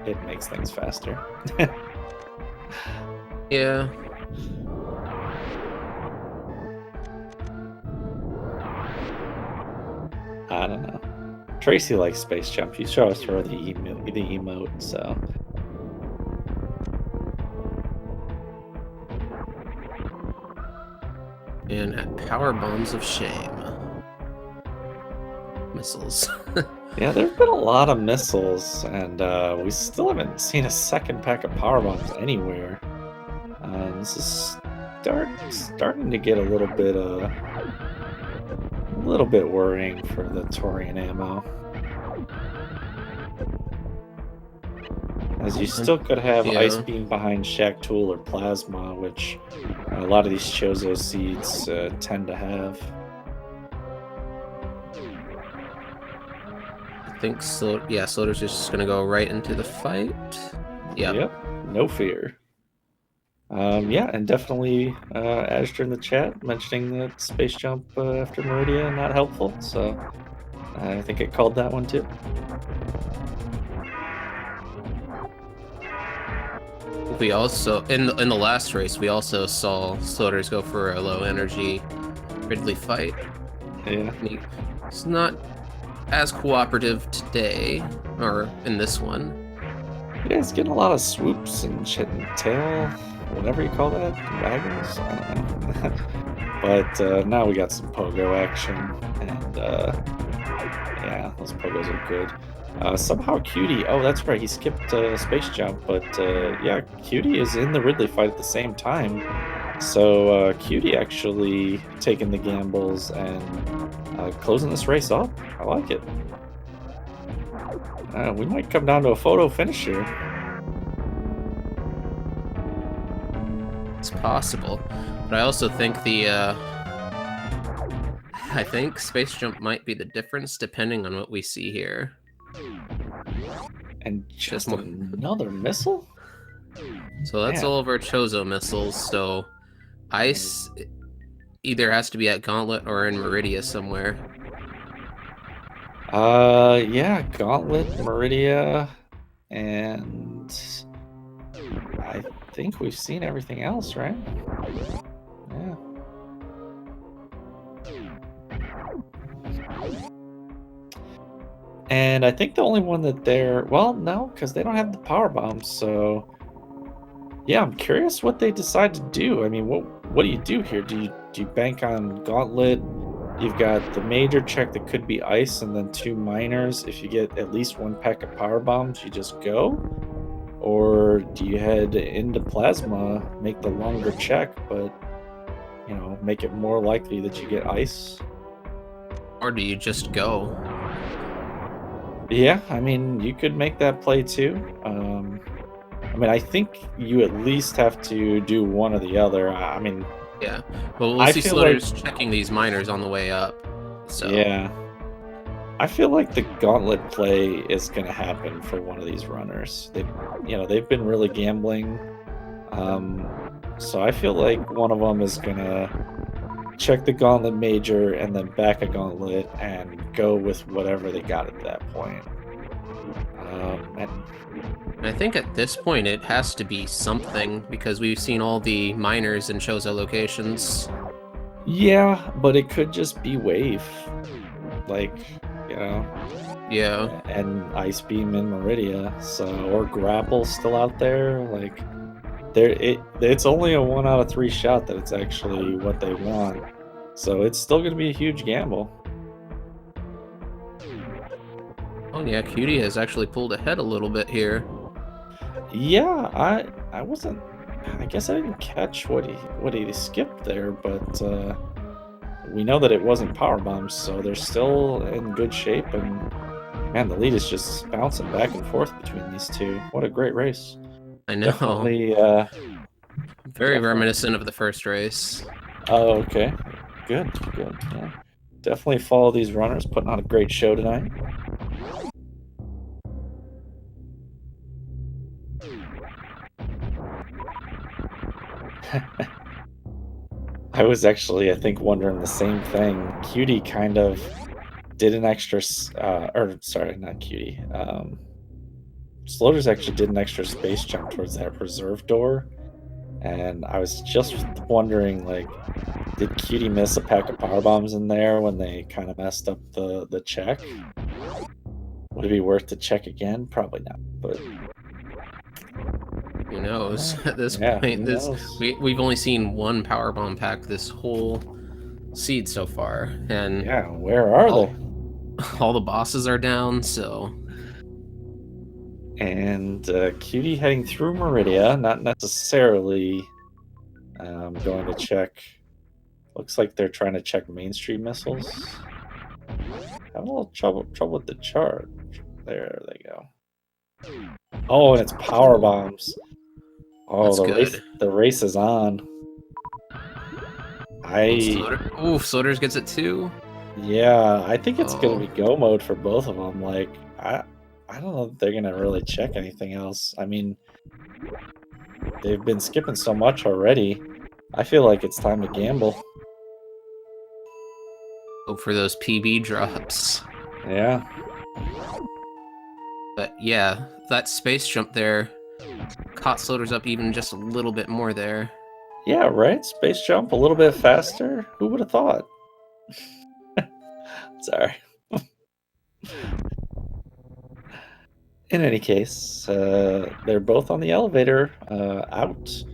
it makes things faster. Yeah. I don't know. Tracy likes Space Jump. He shows her the emote, so. And at Power Bombs of Shame. Missiles. Yeah, there have been a lot of missiles, and we still haven't seen a second pack of power bombs anywhere. This is starting to get a little bit worrying for the Torian ammo. As you still could have Ice Beam behind Shack Tool or Plasma, which a lot of these Chozo seeds tend to have. I think so. Yeah, Sloater's just gonna go right into the fight. Yep. No fear. Yeah, and definitely Azure in the chat mentioning that Space Jump after Meridia not helpful, so I think it called that one too. We also in the last race we also saw Sloaters go for a low energy Ridley fight. Yeah. It's not as cooperative today, or in this one. Yeah, it's getting a lot of swoops and shit and tail, whatever you call that, waggles, I don't know. But now we got some pogo action, and yeah, those pogos are good. Somehow Cutie, oh that's right, he skipped Space Jump, but yeah, Cutie is in the Ridley fight at the same time. So Cutie actually taking the gambles and closing this race up. I like it. We might come down to a photo finish here. It's possible, but I also think I think Space Jump might be the difference depending on what we see here. And just another missile? So that's all of our Chozo missiles, so Ice either has to be at Gauntlet or in Meridia somewhere. Yeah, Gauntlet, Meridia, and I think we've seen everything else, right? Yeah. And I think the only one that they're, well, no, because they don't have the power bombs, so yeah, I'm curious what they decide to do. I mean, what do you do here? Do you bank on Gauntlet? You've got the major check that could be Ice, and then 2 minors. If you get at least 1 pack of power bombs, you just go? Or do you head into Plasma, make the longer check, but, you know, make it more likely that you get Ice? Or do you just go? Yeah, I mean, you could make that play too. I mean, I think you at least have to do one or the other. I mean... Yeah, well, we'll see Sloaters checking these minors on the way up. So. Yeah. I feel like the Gauntlet play is going to happen for one of these runners. They've been really gambling. So I feel like one of them is going to check the Gauntlet major and then back a Gauntlet and go with whatever they got at that point. And I think at this point it has to be something, because we've seen all the minors in Chozo locations. Yeah, but it could just be Wave. Like, you know. Yeah. And Ice Beam in Meridia, or Grapple still out there. Like, it's only a 1 out of 3 shot that it's actually what they want. So it's still going to be a huge gamble. Oh yeah, Cutie has actually pulled ahead a little bit here. Yeah, I wasn't. I guess I didn't catch what he skipped there, but we know that it wasn't power bombs, so they're still in good shape. And man, the lead is just bouncing back and forth between these two. What a great race! I know. Definitely. Very reminiscent of the first race. Oh, okay. Good. Yeah. Definitely follow these runners, putting on a great show tonight. I was actually, I think, wondering the same thing. Cutie kind of did an extra, or sorry, not Cutie. Sloaters actually did an extra space jump towards that reserve door, and I was just wondering, like, did Cutie miss a pack of power bombs in there when they kind of messed up the check? Would it be worth to check again? Probably not, but Who knows? At this yeah, point, who knows? we've only seen one power bomb pack this whole seed so far, and Yeah, where are they? all the bosses are down. So, And Cutie heading through Meridia, not necessarily going to check. Looks like they're trying to check Main Street missiles. Having a little trouble with the charge. There they go. Oh, and it's power bombs. Oh, that's good. the race is on. Sloaters gets it too. Yeah, I think it's gonna Oh. be go mode for both of them. Like I don't know if they're gonna really check anything else. I mean, they've been skipping so much already. I feel like it's time to gamble. Hope for those PB drops. Yeah. But yeah, that space jump there caught Sloaters up even just a little bit more there. Yeah, right? Space jump a little bit faster. Who would have thought? Sorry. In any case, they're both on the elevator out.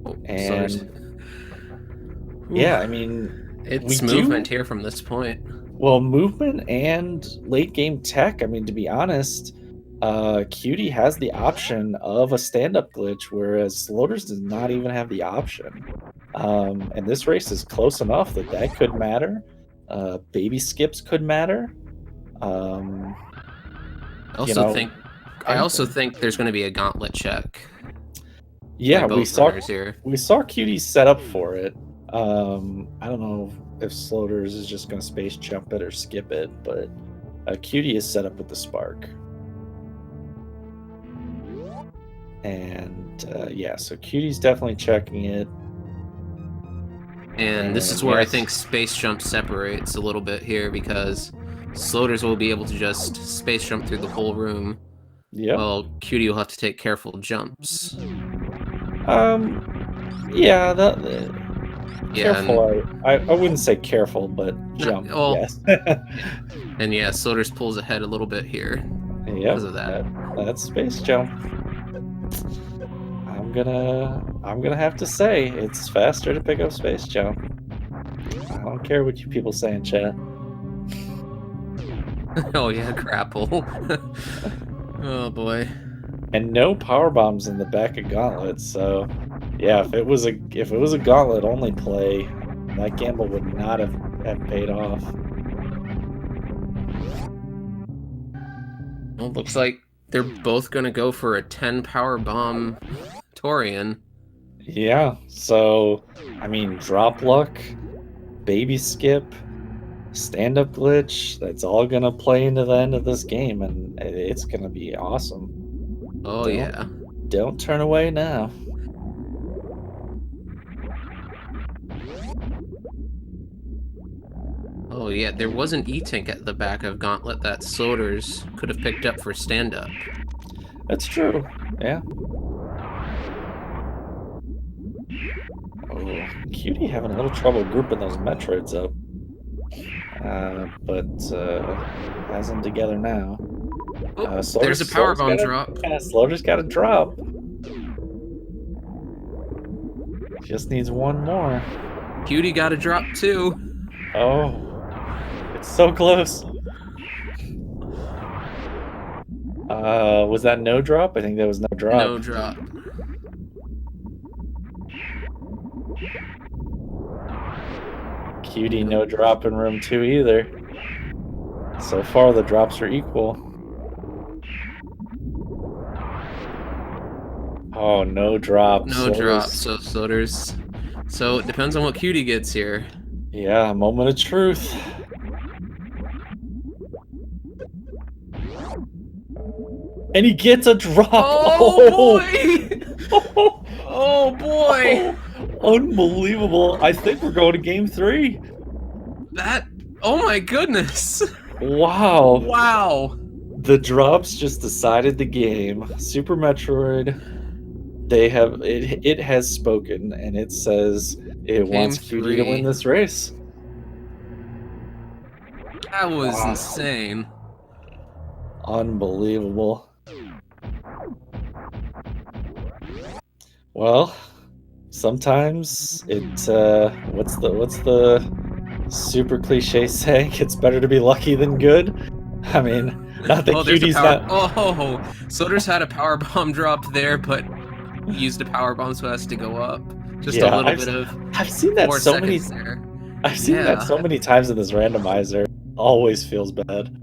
Oh, And Sloaters. yeah, I mean, It's movement here from this point. well, movement and late game tech. I mean, to be honest, Cutie has the option of a stand-up glitch, whereas Sloaters does not even have the option. And this race is close enough that that could matter. Baby skips could matter. I also think there's going to be a gauntlet check. Yeah, we saw Cutie set up for it. I don't know if Sloaters is just going to space jump it or skip it, but Cutie is set up with the spark. And yeah, so Cutie's definitely checking it. And this is where I think space jump separates a little bit here, because Sloaters will be able to just space jump through the whole room. Yeah. Well, Cutie will have to take careful jumps. Yeah, Yeah, careful. I wouldn't say careful, but jump. Yes. And yeah, Sloaters pulls ahead a little bit here because of that. That's space jump. I'm gonna have to say it's faster to pick up space jump. I don't care what you people say in chat. Oh yeah, grapple. Oh boy. And no power bombs in the back of Gauntlet, so yeah, if it was a Gauntlet only play, that gamble would not have paid off. Well, looks like they're both gonna go for a 10 power bomb Torian. Yeah, so I mean, drop luck, baby skip, stand-up glitch, that's all gonna play into the end of this game, and it's gonna be awesome. Oh yeah. Don't turn away now. Oh yeah, there was an E-Tank at the back of Gauntlet that Sloaters could have picked up for stand-up. That's true, yeah. Oh, Cutie having a little trouble grouping those Metroids up. But has them together now. Oh, there's a power bomb drop. Yeah, Sloaters got a drop. Just needs one more. Cutie got a drop too. Oh, it's so close. Was that no drop? I think that was no drop. No drop. Cutie no drop in room 2 either. So far the drops are equal. Oh, no drop. No drop, so Sloaters. So it depends on what Cutie gets here. Yeah, moment of truth. And he gets a drop. Oh boy! Oh boy! Unbelievable. I think we're going to game 3. That. Oh my goodness! Wow. Wow! The drops just decided the game. Super Metroid, they have it has spoken, and it says it Game wants Cutie to win 3. this race. That was Wow. insane. Unbelievable. Well, sometimes what's the super cliche saying? It's better to be lucky than good. I mean, not that Oh, there's a Cutie's power. not. Oh, Sloaters had a power bomb drop there, but used a power bomb, so it has to go up. Just a Yeah, little bit of I've seen that 4 so many. seconds there. I've seen that so many times in this randomizer. Always feels bad.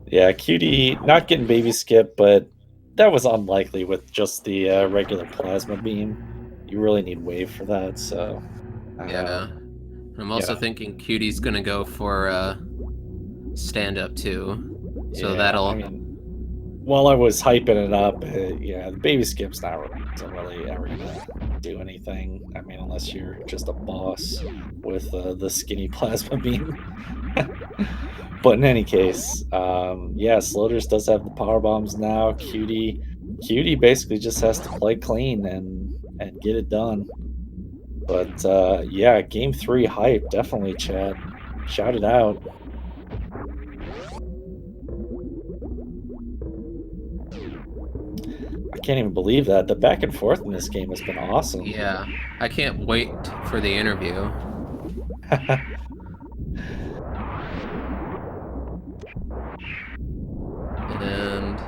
Yeah, Cutie not getting baby skip, but that was unlikely with just the regular plasma beam. You really need wave for that, so. Yeah. I'm also thinking Cutie's gonna go for stand up too. So Yeah, that'll. I mean, while I was hyping it up, yeah, the baby skip's not really ever gonna do anything. I mean, unless you're just a boss with the skinny plasma beam. But in any case, yeah, Sloaters does have the power bombs now. Cutie basically just has to play clean and get it done. But yeah, game 3 hype, definitely, Chad. Shout it out. I can't even believe that. The back and forth in this game has been awesome. Yeah, I can't wait for the interview. And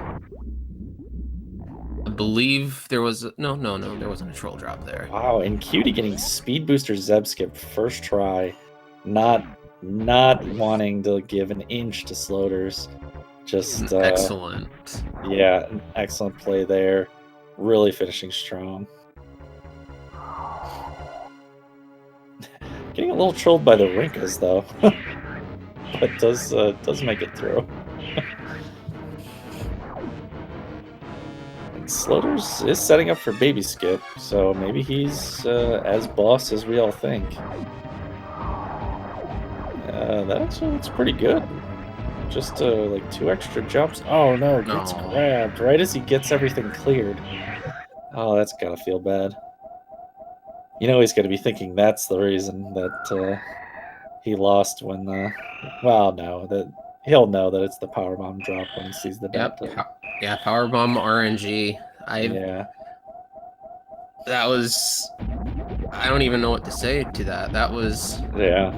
I believe there was no, there wasn't a troll drop there. Wow, and Cutie getting speed booster Zeb skip first try, not wanting to give an inch to Sloaters. Just Excellent. Yeah, an excellent play there. Really finishing strong. Getting a little trolled by the Rinkas though, but does make it through. And Sloaters is setting up for baby skip, so maybe he's as boss as we all think. That actually looks pretty good. Just like 2 extra jumps. Oh no, gets grabbed right as he gets everything cleared. Oh, that's gotta feel bad. You know he's gonna be thinking that's the reason that he lost when. Well, no, that he'll know that it's the power bomb drop when he sees the dot. Yeah, power bomb RNG. Yeah. That was. I don't even know what to say to that. That was. Yeah.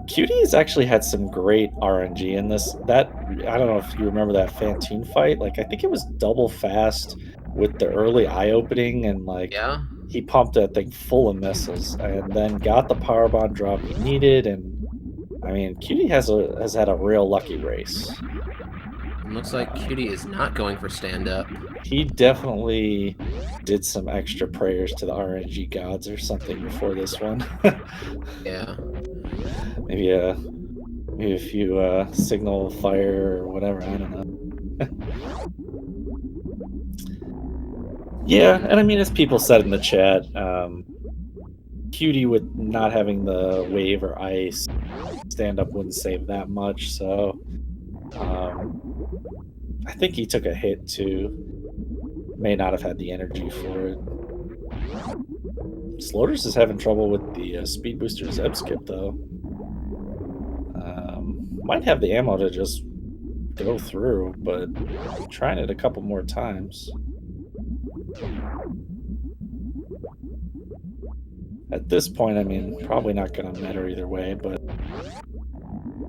Cutie has actually had some great RNG in this. That I don't know if you remember that Fantine fight. Like I think it was double fast with the early eye opening, and like he pumped that thing full of missiles, and then got the power bomb drop he needed. And I mean, Cutie has had a real lucky race. It looks like Cutie is not going for stand up. He definitely did some extra prayers to the RNG gods or something before this one. Yeah. Maybe a few signal fire or whatever, I don't know. Yeah, and I mean, as people said in the chat, Cutie with not having the wave or ice stand up wouldn't save that much, so I think he took a hit too. May not have had the energy for it. Sloaters is having trouble with the speed booster Zeb skip though. Might have the ammo to just go through, but I'm trying it a couple more times. At this point, I mean, probably not going to matter either way, but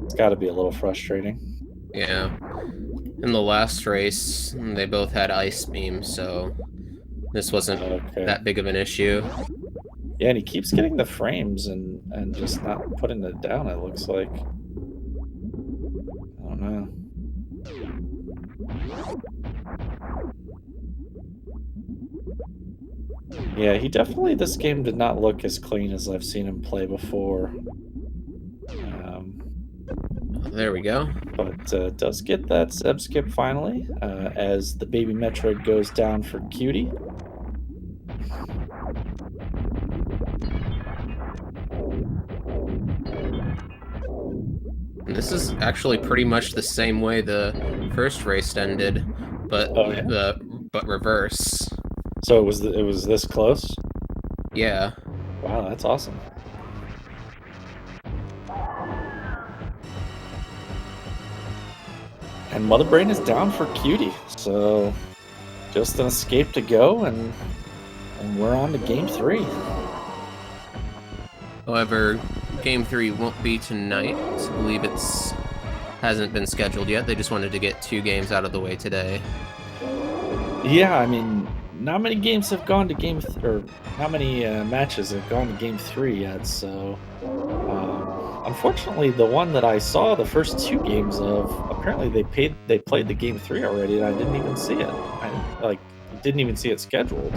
it's got to be a little frustrating. Yeah. In the last race, they both had ice beam, so this wasn't that big of an issue. Yeah, and he keeps getting the frames and just not putting it down, it looks like. I don't know. Yeah, he definitely, this game did not look as clean as I've seen him play before. There we go. But does get that sub skip finally, as the baby Metroid goes down for Cutie. And this is actually pretty much the same way the first race ended, but Oh, yeah? but reverse. So it was this close? Yeah. Wow, that's awesome. And Mother Brain is down for Cutie, so just an escape to go, and we're on to game 3. However, game 3 won't be tonight. I believe it's hasn't been scheduled yet. They just wanted to get 2 games out of the way today. Yeah, I mean, not many games have gone to or not many matches have gone to game 3 yet. So, unfortunately, the one that I saw the first 2 games of, apparently they played the game 3 already, and I didn't even see it. I didn't even see it scheduled.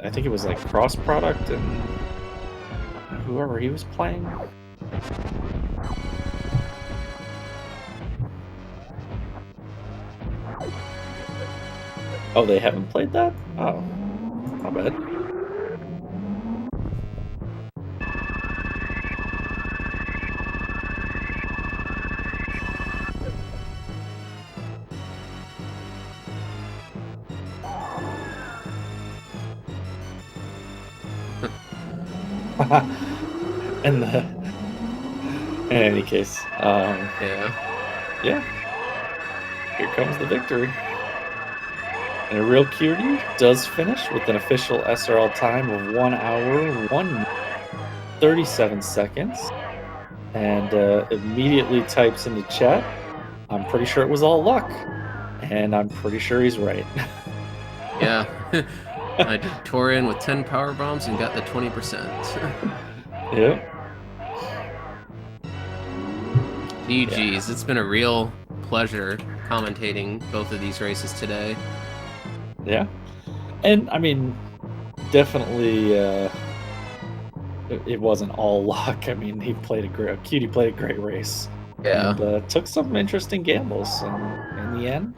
I think it was like cross product and whoever he was playing. Oh, they haven't played that? Oh, not bad. And in any case, yeah, here comes the victory. And ARealCutie does finish with an official SRL time of 1 hour, 1:37 seconds, and immediately types into chat, "I'm pretty sure it was all luck," and I'm pretty sure he's right. Yeah. I tore in with 10 power bombs and got the 20%. Yep. GG's. It's been a real pleasure commentating both of these races today. Yeah. And I mean, definitely it wasn't all luck. I mean, Cutie played a great race. Yeah. And took some interesting gambles, and in the end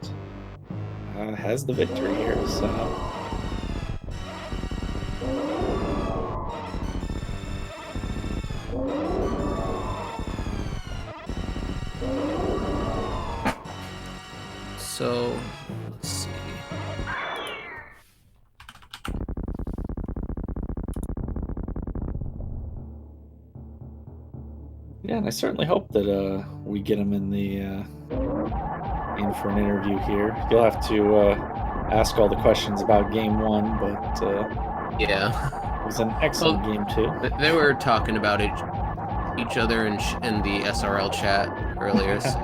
has the victory here. So, let's see. Yeah, and I certainly hope that we get him in for an interview here. You'll have to ask all the questions about game 1, but yeah, it was an excellent game too. They were talking about each other in the SRL chat earlier, so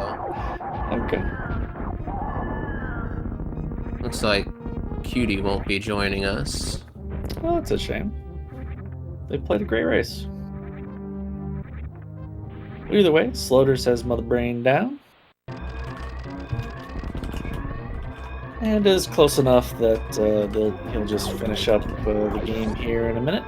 okay. Looks like Cutie won't be joining us. Well, that's a shame. They played a great race. Either way, Sloaters has Mother Brain down. And is close enough that he'll just finish up the game here in a minute.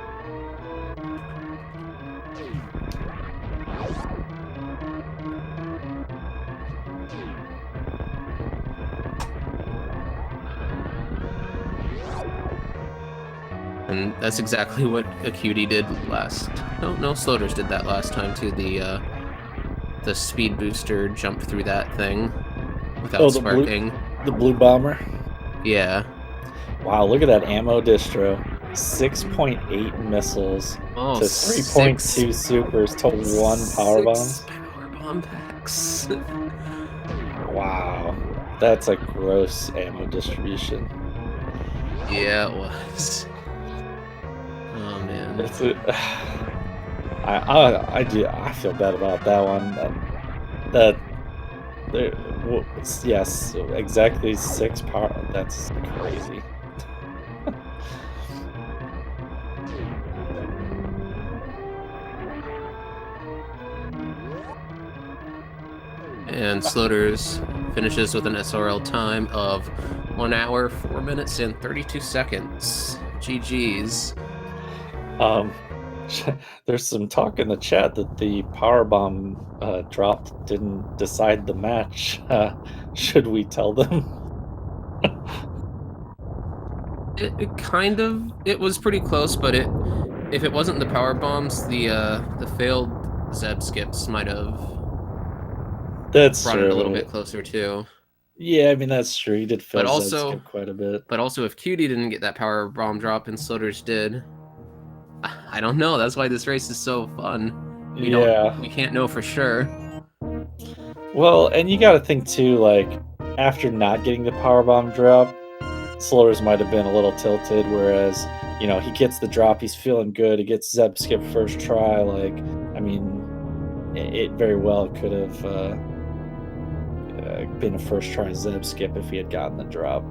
And that's exactly what a Cutie did last. No, Sloaters did that last time too. The speed booster jump through that thing without sparking. The blue bomber. Yeah. Wow, look at that ammo distro. 6.8 missiles to 3.2 supers to 1 power bomb. 6 power bomb packs. Wow, that's a gross ammo distribution. Yeah, it was. Oh man. I feel bad about that one. Yes, exactly 6 power. That's crazy. And Sloaters finishes with an SRL time of 1 hour, 4 minutes, and 32 seconds. GG's. There's some talk in the chat that the power bomb dropped didn't decide the match. Should we tell them? It was pretty close, but if it wasn't the power bombs, the failed Zeb skips might have That's brought it a little true. bit closer too. Yeah, I mean that's true. He did But fail Zed also, skip quite a bit. if Cutie didn't get that power bomb drop and Sloaters did, I don't know. That's why this race is so fun. We can't know for sure. Well, and you got to think too, like after not getting the power bomb drop, Slaughter's might have been a little tilted. Whereas, he gets the drop, he's feeling good. He gets Zeb skip first try. Like, I mean, it very well could have been a first try Zeb skip if he had gotten the drop.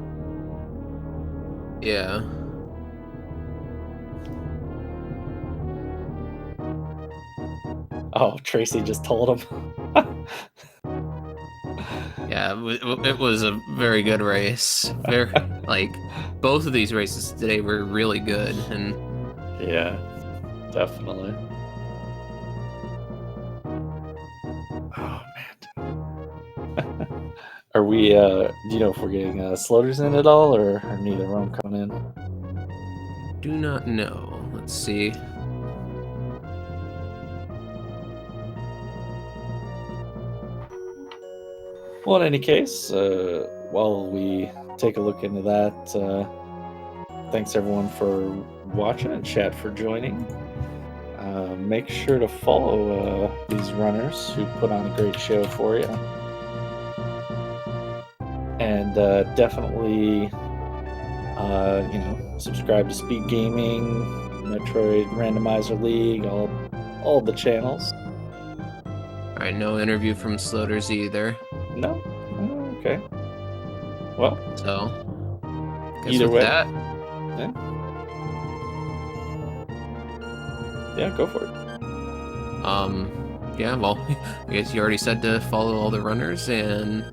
Yeah. Oh, Tracy just told him. Yeah, it was a very good race. Both of these races today were really good, and yeah, definitely. Oh man. Are we? Do you know if we're getting Sloaters in at all, or are neither of them coming in? do not know. Let's see. Well, in any case, while we take a look into that, thanks everyone for watching and chat for joining. Make sure to follow these runners who put on a great show for you. And definitely, subscribe to Speed Gaming, Metroid, Randomizer League, all the channels. All right, no interview from Sloaters either. No? Oh, okay. Well, So, either way. That, yeah, go for it. Yeah, well, I guess you already said to follow all the runners and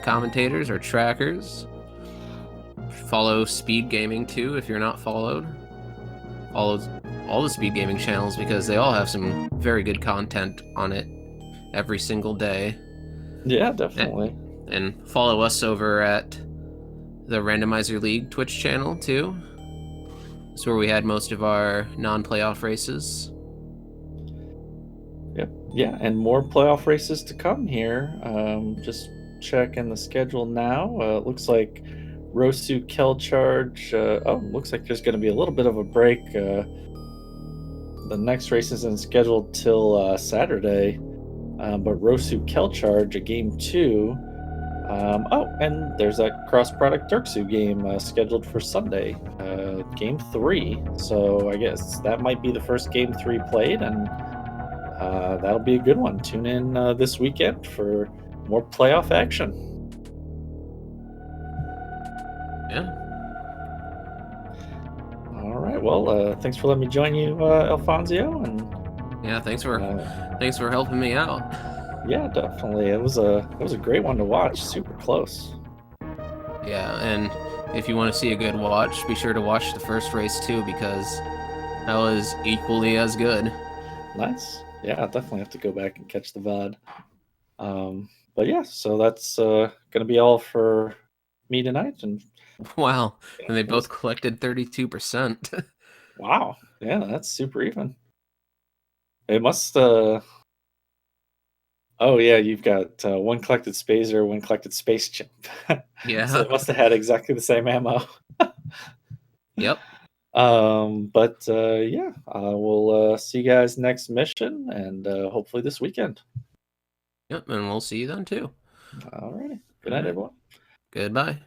commentators or trackers. Follow Speed Gaming too if you're not followed. Follow all the Speed Gaming channels because they all have some very good content on it every single day. Yeah, definitely. And follow us over at the Randomizer League Twitch channel too. It's where we had most of our non-playoff races. Yep. Yeah, and more playoff races to come here. Just checking the schedule now. It looks like Rosu Kelcharge. Looks like there's going to be a little bit of a break. The next race isn't scheduled till Saturday. But Rosu Kelcharge, a game 2. And there's that cross-product Dirksu game scheduled for Sunday, game 3. So I guess that might be the first game 3 played, and that'll be a good one. Tune in this weekend for more playoff action. Yeah. All right. Well, thanks for letting me join you, Alfonso. And yeah, thanks for helping me out. Yeah, definitely. It was a great one to watch. Super close. Yeah, and if you want to see a good watch, be sure to watch the first race too, because that was equally as good. Nice. Yeah, I'll definitely have to go back and catch the VOD. But yeah, so that's gonna be all for me tonight. And wow, and they both collected 32%. Wow. Yeah, that's super even. It must. Oh yeah, you've got one collected Spazer, one collected Space Chimp. Yeah. So they must have had exactly the same ammo. Yep. But yeah, we'll see you guys next mission, and hopefully this weekend. Yep, and we'll see you then too. Alrighty. Good night, everyone. Goodbye.